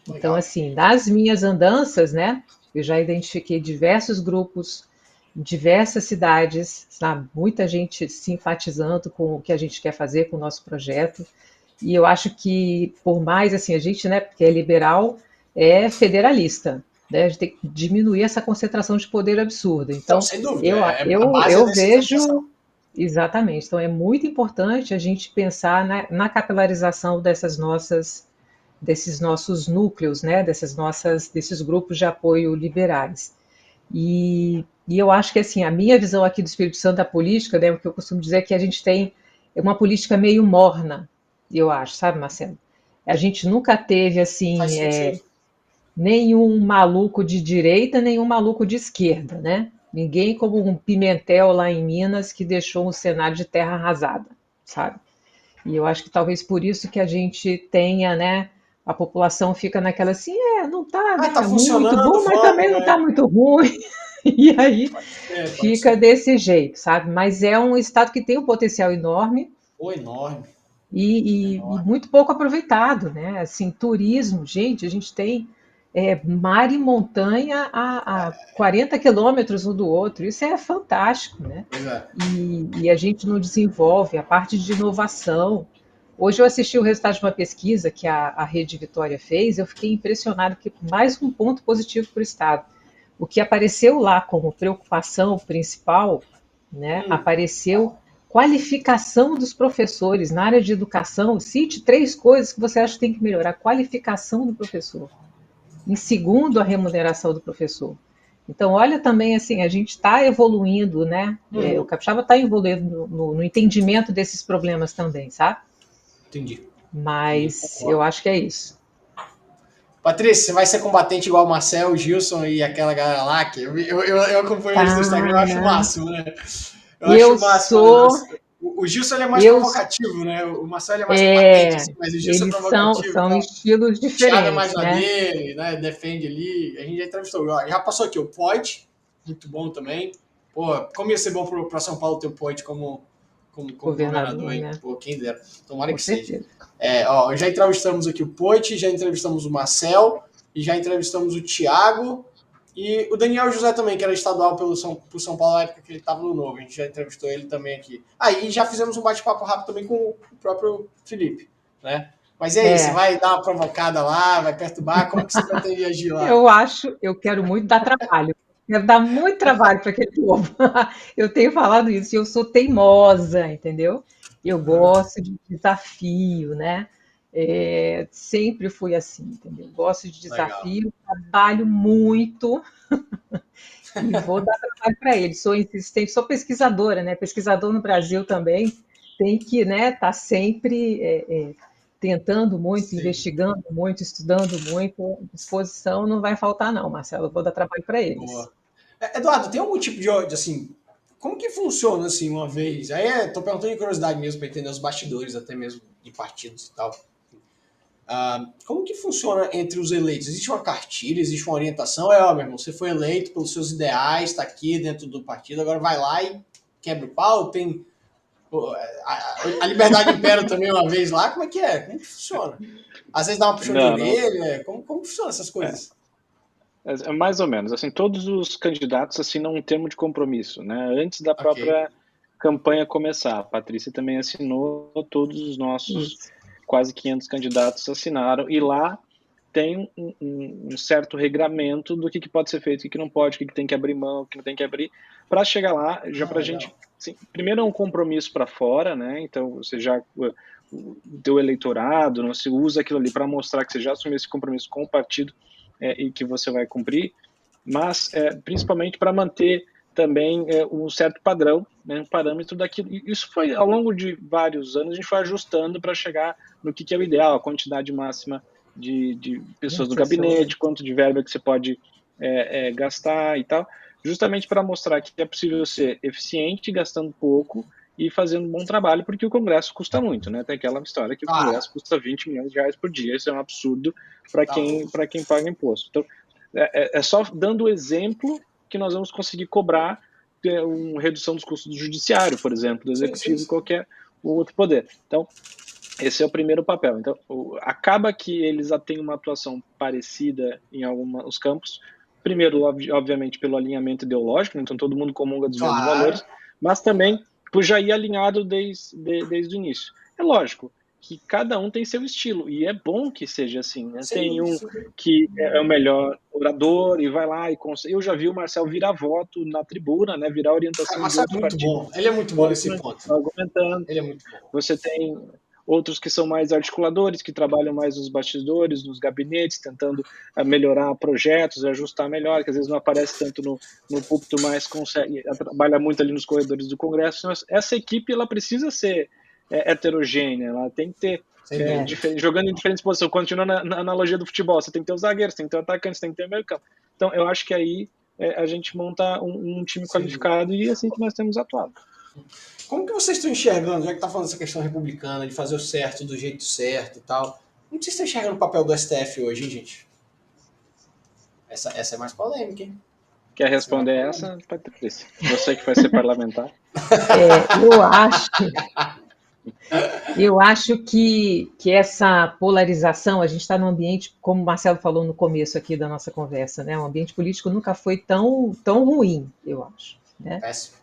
Legal. Então, assim, nas minhas andanças, né, eu já identifiquei diversos grupos, diversas cidades, sabe, muita gente simpatizando com o que a gente quer fazer com o nosso projeto. E eu acho que, por mais, assim, a gente, né, porque é liberal, é federalista. Né? A gente tem que diminuir essa concentração de poder absurda. Então, sem dúvida, eu vejo... Exatamente. Então, é muito importante a gente pensar na capilarização desses nossos núcleos, né? Desses grupos de apoio liberais. E eu acho que, assim, a minha visão aqui do Espírito Santo da política, né, o que eu costumo dizer é que a gente tem uma política meio morna, eu acho, sabe, Marcelo? A gente nunca teve, assim, nenhum maluco de direita, nenhum maluco de esquerda, né? Ninguém como um Pimentel lá em Minas que deixou um cenário de terra arrasada, sabe? E eu acho que talvez por isso que a gente tenha, né? A população fica naquela assim, não tá, né, tá muito bom, mas também não tá muito ruim. E aí fica desse jeito, sabe? Mas é um estado que tem um potencial enorme. Enorme. E muito pouco aproveitado, né? Assim, turismo, gente, a gente tem mar e montanha a 40 quilômetros um do outro, isso é fantástico, né? E a gente não desenvolve a parte de inovação, Hoje eu assisti o resultado de uma pesquisa que a Rede Vitória fez, eu fiquei impressionado que mais um ponto positivo para o Estado. O que apareceu lá como preocupação principal, né, apareceu qualificação dos professores na área de educação. Cite 3 coisas que você acha que tem que melhorar. Qualificação do professor. Em segundo, a remuneração do professor. Então, olha também, assim, a gente está evoluindo, né? O Capixaba está evoluindo no entendimento desses problemas também, sabe? Entendi. Mas eu acho que é isso. Patrícia, você vai ser combatente igual o Marcel, o Gilson e aquela galera lá, que eu acompanho eles no Instagram, eu acho o máximo, né? Eu acho o máximo. O Gilson ele é mais provocativo, né? O Marcel ele é mais combatente, assim, mas o Gilson é eles provocativo. são Então, estilos o Thiago é mais diferentes, na né? dele, né? Defende ali. A gente já entrevistou. Já passou aqui o Poit, muito bom também. Pô, como ia ser bom para São Paulo ter o Poit como governador, hein? Né? Pô, quem dera. Tomara que certeza. seja. Já entrevistamos aqui o Poit, já entrevistamos o Marcel e já entrevistamos o Thiago e o Daniel José também, que era estadual pro São Paulo na época que ele estava no Novo. A gente já entrevistou ele também aqui. E já fizemos um bate-papo rápido também com o próprio Felipe, né? Mas e aí, você vai dar uma provocada lá, vai perturbar? Como que você pretende agir lá? Eu quero muito dar trabalho. Quero dar muito trabalho para aquele povo. Eu tenho falado isso, eu sou teimosa, entendeu? Eu gosto de desafio, né? Sempre fui assim, entendeu? Gosto de desafio, trabalho muito e vou dar trabalho para eles. Sou insistente, sou pesquisadora, né? Pesquisador no Brasil também tem que, né, tá sempre tentando muito, investigando muito, estudando muito. Disposição não vai faltar, não, Marcelo. Eu vou dar trabalho para eles. Boa. Eduardo, tem algum tipo de assim, como que funciona assim uma vez? Aí tô perguntando de curiosidade mesmo para entender os bastidores, até mesmo de partidos e tal. Como que funciona entre os eleitos? Existe uma cartilha, existe uma orientação? Meu irmão, você foi eleito pelos seus ideais, está aqui dentro do partido, agora vai lá e quebra o pau, tem a liberdade impera também uma vez lá, como é que é? Como que funciona? Às vezes dá uma puxão de orelha, como funcionam essas coisas? Mais ou menos, assim, todos os candidatos assinam um termo de compromisso, né? Antes da própria campanha começar. A Patrícia também assinou, todos os nossos quase 500 candidatos assinaram, e lá tem um certo regramento do que pode ser feito, o que não pode, o que tem que abrir mão, o que não tem que abrir, para chegar lá, já para a gente, assim, primeiro é um compromisso para fora, né? Então você já, o teu eleitorado, não se usa aquilo ali para mostrar que você já assumiu esse compromisso com o partido e que você vai cumprir, mas principalmente para manter também um certo padrão, né, um parâmetro daquilo. E isso foi, ao longo de vários anos, a gente foi ajustando para chegar no que é o ideal, a quantidade máxima de pessoas no gabinete, quanto de verba que você pode gastar e tal, justamente para mostrar que é possível ser eficiente, gastando pouco e fazendo um bom trabalho, porque o Congresso custa muito, né? Tem aquela história que o Congresso custa 20 milhões de reais por dia, isso é um absurdo para quem paga imposto. Então, é só dando o exemplo que nós vamos conseguir cobrar uma redução dos custos do judiciário, por exemplo, do executivo e qualquer outro poder. Então, esse é o primeiro papel. Então, acaba que eles têm uma atuação parecida em alguns campos. Primeiro, obviamente, pelo alinhamento ideológico, então todo mundo comunga dos mesmos valores, mas também por já ir alinhado desde o início. É lógico que cada um tem seu estilo, e é bom que seja assim, né? Tem um que é o melhor orador e vai lá e consegue. Eu já vi o Marcel virar voto na tribuna, né? Virar orientação de outro partido. Ele é muito bom nesse ponto. Argumentando. Ele é muito bom. Você tem outros que são mais articuladores, que trabalham mais nos bastidores, nos gabinetes, tentando melhorar projetos, ajustar melhor, que às vezes não aparece tanto no púlpito, mas consegue, trabalha muito ali nos corredores do Congresso. Mas essa equipe ela precisa ser heterogênea, ela tem que ter jogando em diferentes posições. Continuando na analogia do futebol, você tem que ter os zagueiros, tem que ter o atacante, você tem que ter o meio campo. Então, eu acho que aí a gente monta um time qualificado e é assim que nós temos atuado. Como que vocês estão enxergando, já que está falando dessa questão republicana, de fazer o certo do jeito certo e tal, como vocês estão enxergando o papel do STF hoje, hein, gente? Essa é mais polêmica, hein? Quer responder essa, Patrícia? Você que vai ser parlamentar. Eu acho que essa polarização, a gente está num ambiente, como o Marcelo falou no começo aqui da nossa conversa, né? O ambiente político nunca foi tão ruim, eu acho. Né? Péssimo.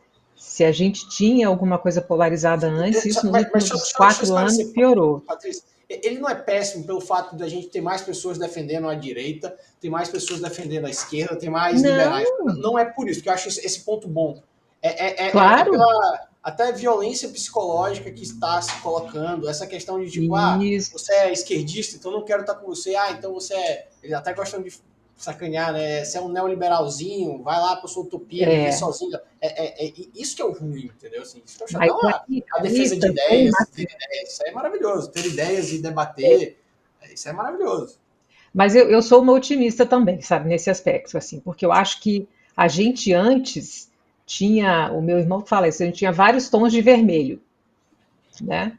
Se a gente tinha alguma coisa polarizada antes, isso nos Mas últimos só 4 anos esclarecer, piorou. Patrícia, ele não é péssimo pelo fato da gente ter mais pessoas defendendo a direita, ter mais pessoas defendendo a esquerda, ter mais liberais. Não, Não é por isso, que eu acho esse ponto bom. É claro, pela até violência psicológica que está se colocando, essa questão de tipo, você isso. é esquerdista, então não quero estar com você, então você é. Eles até gostam de sacanear, né? Você é um neoliberalzinho, vai lá para sua utopia, viver É, sozinho. Isso que é o ruim, entendeu? Assim, isso que é o chato. mas Não a aí defesa de também, ideias, ter ideias, isso aí é maravilhoso. Ter ideias e debater, isso é maravilhoso. mas eu sou uma otimista também, sabe, nesse aspecto, assim, porque eu acho que a gente antes tinha, o meu irmão fala isso, a gente tinha vários tons de vermelho, né?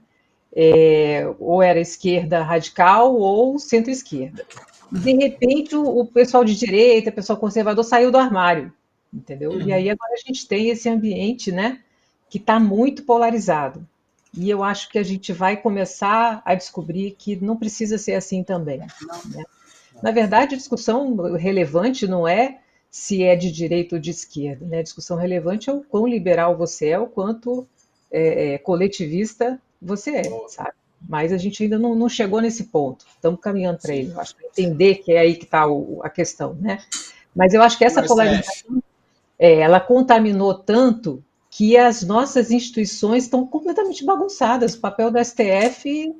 Ou era esquerda radical ou centro-esquerda. E de repente o pessoal de direita, o pessoal conservador saiu do armário, entendeu? E aí Uhum. agora a gente tem esse ambiente, né, que está muito polarizado. E eu acho que a gente vai começar a descobrir que não precisa ser assim também, né? Na verdade, a discussão relevante não é se é de direita ou de esquerda, né? A discussão relevante é o quão liberal você é, o quanto coletivista você é, Boa. sabe? Mas a gente ainda não chegou nesse ponto. Estamos caminhando para ele, eu acho, para entender que é aí que está a questão, né? Mas eu acho que E o essa STF? polarização, ela contaminou tanto que as nossas instituições estão completamente bagunçadas. O papel do STF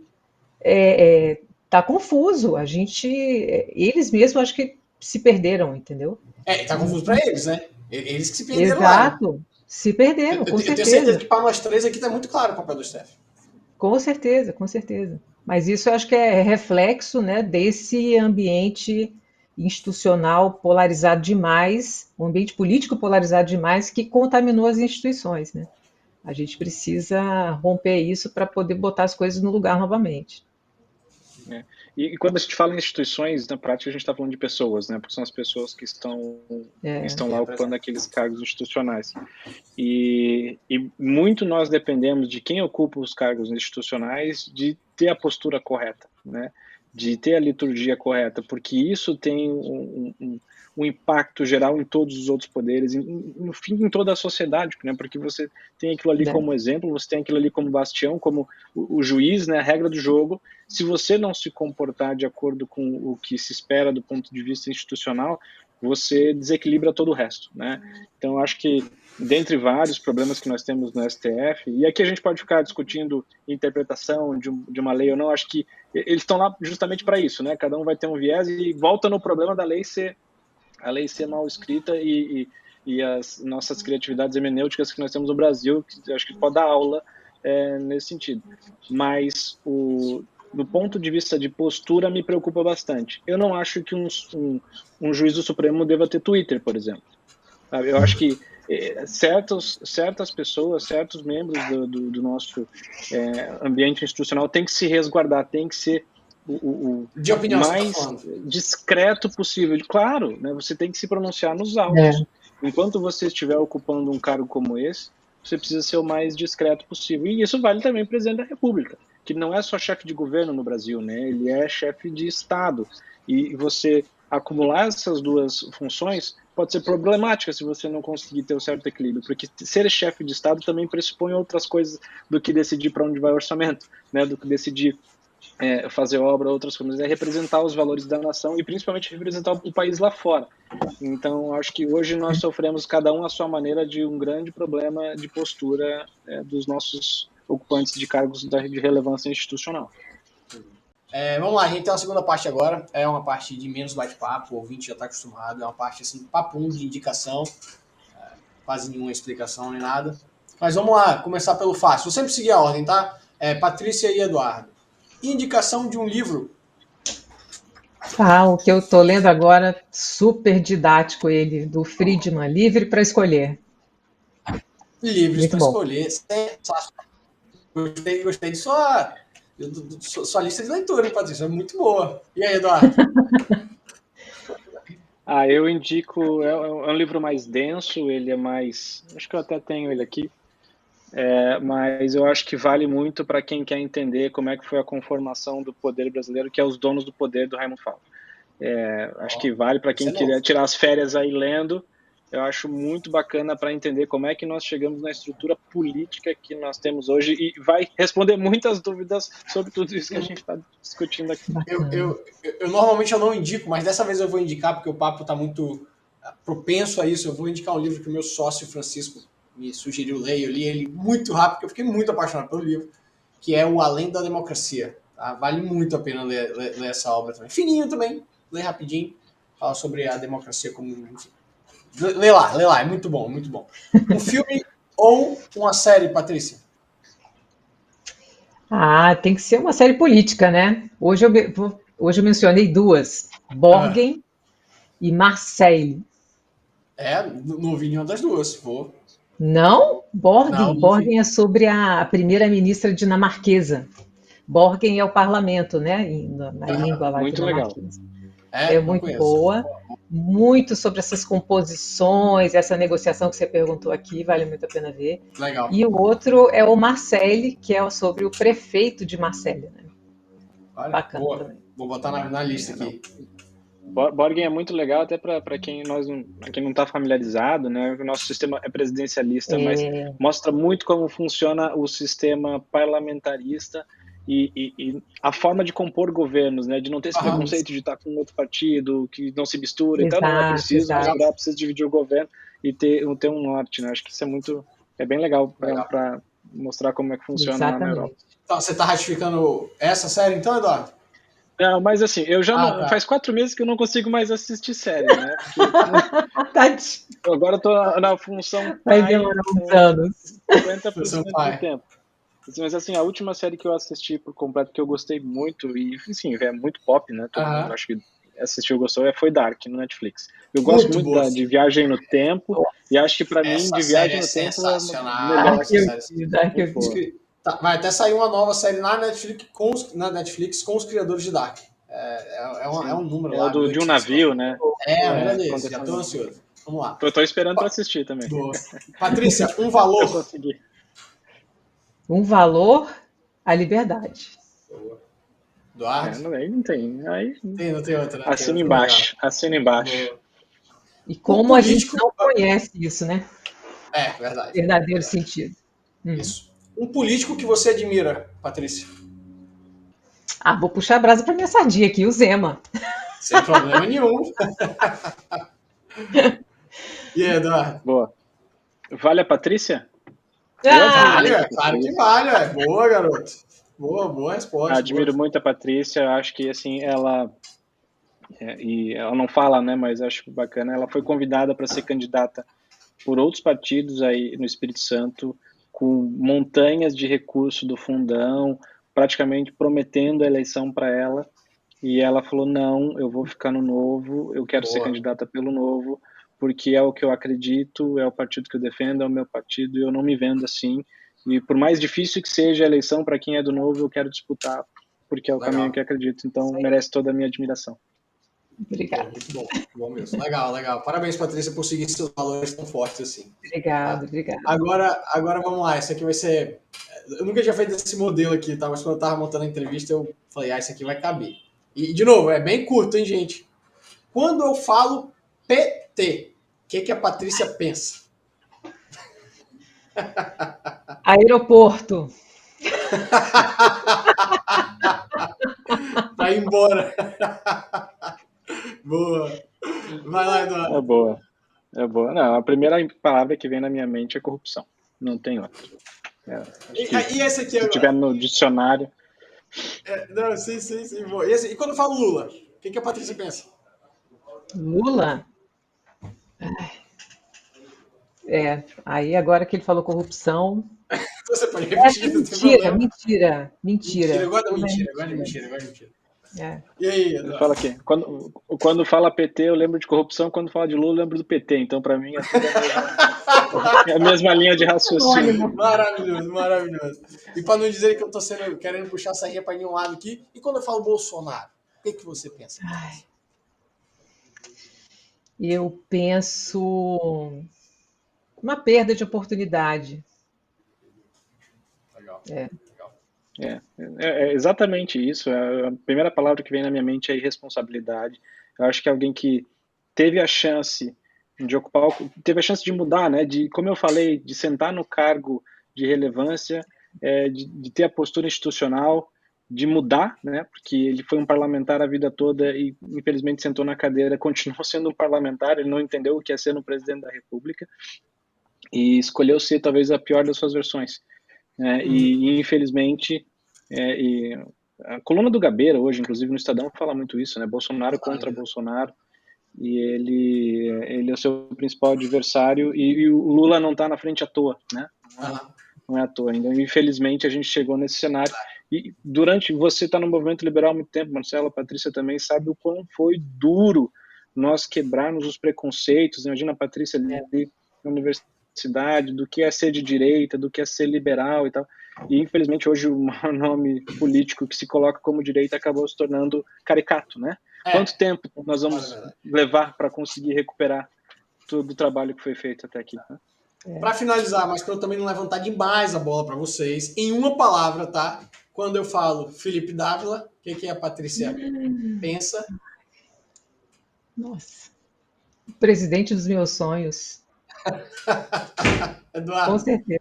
tá confuso. Eles mesmos acho que se perderam, entendeu? Tá confuso para eles, né? Eles que se perderam lá, né? Exato, se perderam, com Eu tenho certeza certeza, que para nós três aqui tá muito claro o papel do STF. com certeza, com certeza. Mas isso eu acho que é reflexo, né, desse ambiente institucional polarizado demais, um ambiente político polarizado demais que contaminou as instituições, né? A gente precisa romper isso para poder botar as coisas no lugar novamente. É. E quando a gente fala em instituições, na prática a gente está falando de pessoas, né? Porque são as pessoas que É, estão lá ocupando Presente. aqueles cargos institucionais. E muito nós dependemos de quem ocupa os cargos institucionais de ter a postura correta, né? De ter a liturgia correta, porque isso tem um impacto geral em todos os outros poderes, no fim, em toda a sociedade, né? Porque você tem aquilo ali né? como exemplo, você tem aquilo ali como bastião, como o juiz, né? A regra do jogo. Se você não se comportar de acordo com o que se espera do ponto de vista institucional, você desequilibra todo o resto, né? Então, eu acho que dentre vários problemas que nós temos no STF, e aqui a gente pode ficar discutindo interpretação de uma lei ou não, acho que eles estão lá justamente para isso, né? Cada um vai ter um viés e volta no problema da lei ser mal escrita e as nossas criatividades hermenêuticas que nós temos no Brasil, que acho que pode dar aula nesse sentido. Mas do ponto de vista de postura, me preocupa bastante. Eu não acho que um juiz do Supremo deva ter Twitter, por exemplo. Eu acho que certas pessoas, certos membros do nosso ambiente institucional têm que se resguardar, têm que ser o De opinião você tá mais falando. discreto possível. Claro, né, você tem que se pronunciar nos É, autos. Enquanto você estiver ocupando um cargo como esse, você precisa ser o mais discreto possível. E isso vale também para o presidente da República, que não é só chefe de governo no Brasil, né? Ele é chefe de Estado. E você acumular essas duas funções pode ser problemática se você não conseguir ter um certo equilíbrio, porque ser chefe de Estado também pressupõe outras coisas do que decidir para onde vai o orçamento, né? Do que decidir fazer obra, outras coisas, é representar os valores da nação e principalmente representar o país lá fora. Então, acho que hoje nós sofremos, cada um à sua maneira, de um grande problema de postura dos nossos ocupantes de cargos de relevância institucional. Vamos lá, a gente tem uma segunda parte agora. É uma parte de menos bate-papo, o ouvinte já está acostumado. É uma parte assim, papum de indicação, quase nenhuma explicação nem nada. Mas vamos lá, começar pelo fácil. Vou sempre seguir a ordem, tá? Patrícia e Eduardo. Indicação de um livro. o que eu estou lendo agora, super didático ele, do Friedman, Livre para Escolher. Livros Muito para bom. escolher. Gostei de sua lista de leitura, hein, Patrícia? É muito boa. E aí, Eduardo? Eu indico, é um livro mais denso, ele é mais, acho que eu até tenho ele aqui, mas eu acho que vale muito para quem quer entender como é que foi a conformação do poder brasileiro, que é Os Donos do Poder, do Raimundo Fauro. Acho que vale para Esse quem é novo. queria tirar as férias aí lendo, eu acho muito bacana para entender como é que nós chegamos na estrutura política que nós temos hoje e vai responder muitas dúvidas sobre tudo isso que a gente está discutindo aqui. Bacana. Eu normalmente eu não indico, mas dessa vez eu vou indicar porque o papo está muito propenso a isso. Eu vou indicar um livro que o meu sócio Francisco me sugeriu ler. Eu li ele muito rápido, porque eu fiquei muito apaixonado pelo livro, que é O Além da Democracia. Tá? Vale muito a pena ler essa obra também. Fininho também, lê rapidinho. Fala sobre a democracia como... Enfim. Lê lá, é muito bom, muito bom. Um filme ou uma série, Patrícia? Ah, tem que ser uma série política, né? Hoje eu mencionei duas: Ah, Borgen e Marseille. não ouvi nenhuma das duas. Vou. Não? Não, Borgen. não vi. Borgen é sobre a primeira-ministra dinamarquesa. Borgen é o parlamento, né? Na língua lá Muito legal. dinamarquesa. É Não muito conheço. boa. Muito sobre essas composições, essa negociação que você perguntou aqui, vale muito a pena ver. Legal. E o outro é o Marseille, que é sobre o prefeito de Marselha, né? Olha, Bacana boa. também. Vou botar na lista Não. aqui. Borgen é muito legal até para quem não está familiarizado, né? O nosso sistema é presidencialista, mas mostra muito como funciona o sistema parlamentarista e a forma de compor governos, né? De não ter esse Aham. preconceito de estar com outro partido, que não se mistura e tal. Não, é Exato, preciso exato. misturar, precisa dividir o governo e ter um norte, né? Acho que isso é bem legal Legal. para mostrar como é que funciona lá na Europa. Exatamente. Então, você está ratificando essa série então, Eduardo? Não, mas assim, eu já não, Tá. faz 4 meses que eu não consigo mais assistir série, né? Porque Tadinho. agora eu tô na função Vai pai demorar uns anos. 'Seu 50% do pai'. tempo. Mas assim, a última série que eu assisti por completo que eu gostei muito, e assim, é muito pop, né? Todo mundo Aham. acho que assistiu, gostou, foi Dark no Netflix. Eu gosto Muito muito boa. de viagem no tempo, e acho que pra mim, Essa de série viagem é no tempo, é sensacional. melhor Essa que série. Dark eu muito boa. Vai até sair uma nova série na Netflix com os criadores de Dark. É um Sim. número É o lá, de um 1800. navio, né? Um negócio desse. Já Aconteceu estou um ansioso. Vamos lá. Tô esperando pra assistir também. Boa. Patrícia, um Eu valor. consegui. Um valor, a liberdade. Eduardo? Aí não tem. Aí Não tem outra, né? Tem assina outra. Legal. embaixo. Assina embaixo. Boa. E Um como a gente político. não conhece isso, né? Verdade. Verdadeiro sentido. Isso. Um político que você admira, Patrícia. Ah, vou puxar a brasa para minha sardinha aqui, o Zema. Sem problema nenhum. E aí, Eduardo? Boa. Vale a Patrícia? Eu admiro Ah, Vale, muito a claro que Patrícia. vale. Boa, garoto. Boa resposta. Admiro muito a Patrícia. Acho que assim e ela não fala, né? Mas acho bacana. Ela foi convidada para ser candidata por outros partidos aí no Espírito Santo, com montanhas de recurso do fundão, praticamente prometendo a eleição para ela. E ela falou: não, eu vou ficar no Novo, eu quero ser Boa. candidata pelo Novo, porque é o que eu acredito, é o partido que eu defendo, é o meu partido, e eu não me vendo assim. E por mais difícil que seja a eleição para quem é do Novo, eu quero disputar, porque é o caminho que eu acredito. Então, merece toda a minha admiração. obrigada. Muito bom. Bom mesmo. Legal. Parabéns, Patrícia, por seguir seus valores tão fortes assim. Obrigada, Tá? obrigada. Agora vamos lá. Esse aqui vai ser... Eu nunca tinha feito esse modelo aqui, tá? Mas quando eu tava montando a entrevista, eu falei, esse aqui vai caber. E, de novo, é bem curto, hein, gente? Quando eu falo PT, o que a Patrícia pensa? Aeroporto. Pra ir embora. Boa. Vai lá, Eduardo. É boa. Não, a primeira palavra que vem na minha mente é corrupção. Não tem outra. E esse aqui Se tiver agora? no dicionário. Não, sim. Boa. E quando eu falo Lula, o que a Patrícia pensa? Lula? Aí agora que ele falou corrupção. Você pode repetir, não tem problema. Mentira. Mentira, eu Lula é gosto de mentira. É. E aí, Ele Eduardo? fala aqui. Quando fala PT, eu lembro de corrupção. Quando fala de Lula, eu lembro do PT. Então, para mim, é tudo a mesma linha de raciocínio. Maravilhoso. E para não dizer que eu tô querendo puxar a sardinha para nenhum lado aqui, e quando eu falo Bolsonaro, o que você pensa? Ai, eu penso uma perda de oportunidade. Legal. É. É exatamente isso. A primeira palavra que vem na minha mente é irresponsabilidade. Eu acho que alguém que teve a chance teve a chance de mudar, né? De, como eu falei, de sentar no cargo de relevância, de ter a postura institucional, de mudar, né? Porque ele foi um parlamentar a vida toda e infelizmente sentou na cadeira, continuou sendo um parlamentar, ele não entendeu o que é ser um presidente da República e escolheu ser talvez a pior das suas versões, né? E infelizmente, e a coluna do Gabeira hoje, inclusive no Estadão, fala muito isso, né? Bolsonaro contra Bolsonaro, e ele é o seu principal adversário, e o Lula não está na frente à toa, né? Não é à toa. Então, infelizmente, a gente chegou nesse cenário. E você está no movimento liberal há muito tempo, Marcelo, a Patrícia também sabe o quão foi duro nós quebrarmos os preconceitos. Imagina a Patrícia ali na universidade, do que é ser de direita, do que é ser liberal e tal. E, infelizmente, hoje o maior nome político que se coloca como direita acabou se tornando caricato, né? Quanto tempo nós vamos levar para conseguir recuperar todo o trabalho que foi feito até aqui, né? Para finalizar, mas para eu também não levantar demais a bola para vocês, em uma palavra, tá? Quando eu falo Felipe Dávila, o que a Patrícia pensa? Nossa, o presidente dos meus sonhos. Eduardo. Com certeza.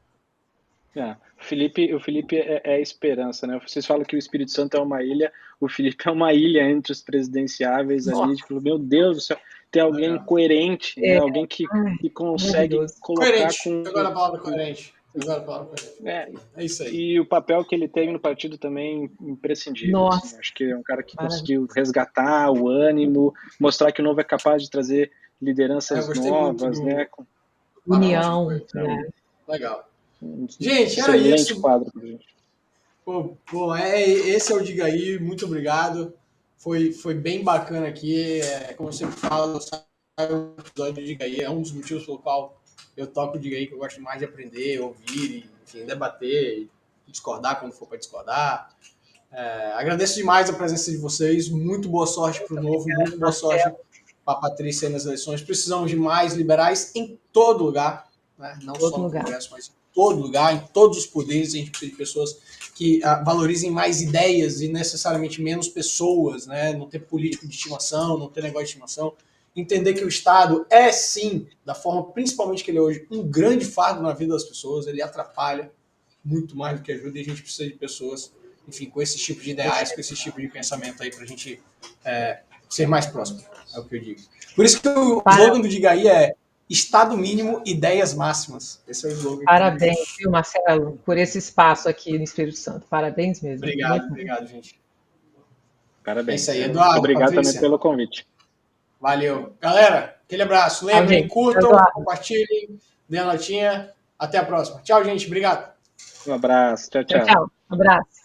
O Felipe é a esperança, né? Vocês falam que o Espírito Santo é uma ilha, o Felipe é uma ilha entre os presidenciáveis ali. Tipo, meu Deus do céu, tem alguém coerente, né? Alguém que consegue colocar coerente. Agora a palavra coerente. É isso aí. E o papel que ele teve no partido também imprescindível. Assim. Acho que é um cara que conseguiu resgatar o ânimo, mostrar que o Novo é capaz de trazer lideranças novas, né? União. Né? Legal. Gente, era isso. Quadro pra gente. Esse é o Diga Aí, muito obrigado. Foi bem bacana aqui. Como eu sempre falo, o episódio do Diga Aí é um dos motivos pelo qual eu toco o Diga Aí, que eu gosto mais de aprender, ouvir, enfim, debater, discordar quando for para discordar. Agradeço demais a presença de vocês. Muito boa sorte para o Novo, muito boa sorte para a Patrícia nas eleições. Precisamos de mais liberais em todo lugar, né? Não só no Congresso, mas em todo lugar, em todos os poderes. A gente precisa de pessoas que valorizem mais ideias e necessariamente menos pessoas, né? Não ter político de estimação, não ter negócio de estimação. Entender que o Estado é, sim, da forma principalmente que ele é hoje, um grande fardo na vida das pessoas. Ele atrapalha muito mais do que ajuda e a gente precisa de pessoas, enfim, com esse tipo de ideais, com esse tipo de pensamento aí, para a gente ser mais próximo, é o que eu digo. Por isso que o slogan do Diga Aí é Estado mínimo, ideias máximas. Esse é o slogan. Parabéns, viu, Marcelo, por esse espaço aqui no Espírito Santo. Parabéns mesmo. Obrigado, gente. Parabéns. É isso aí, Eduardo. Obrigado Patrícia. também pelo convite. Valeu. Galera, aquele abraço. Lembrem, curtam, compartilhem, dê a notinha. Até a próxima. Tchau, gente. Obrigado. Um abraço. Tchau. Tchau. Um abraço.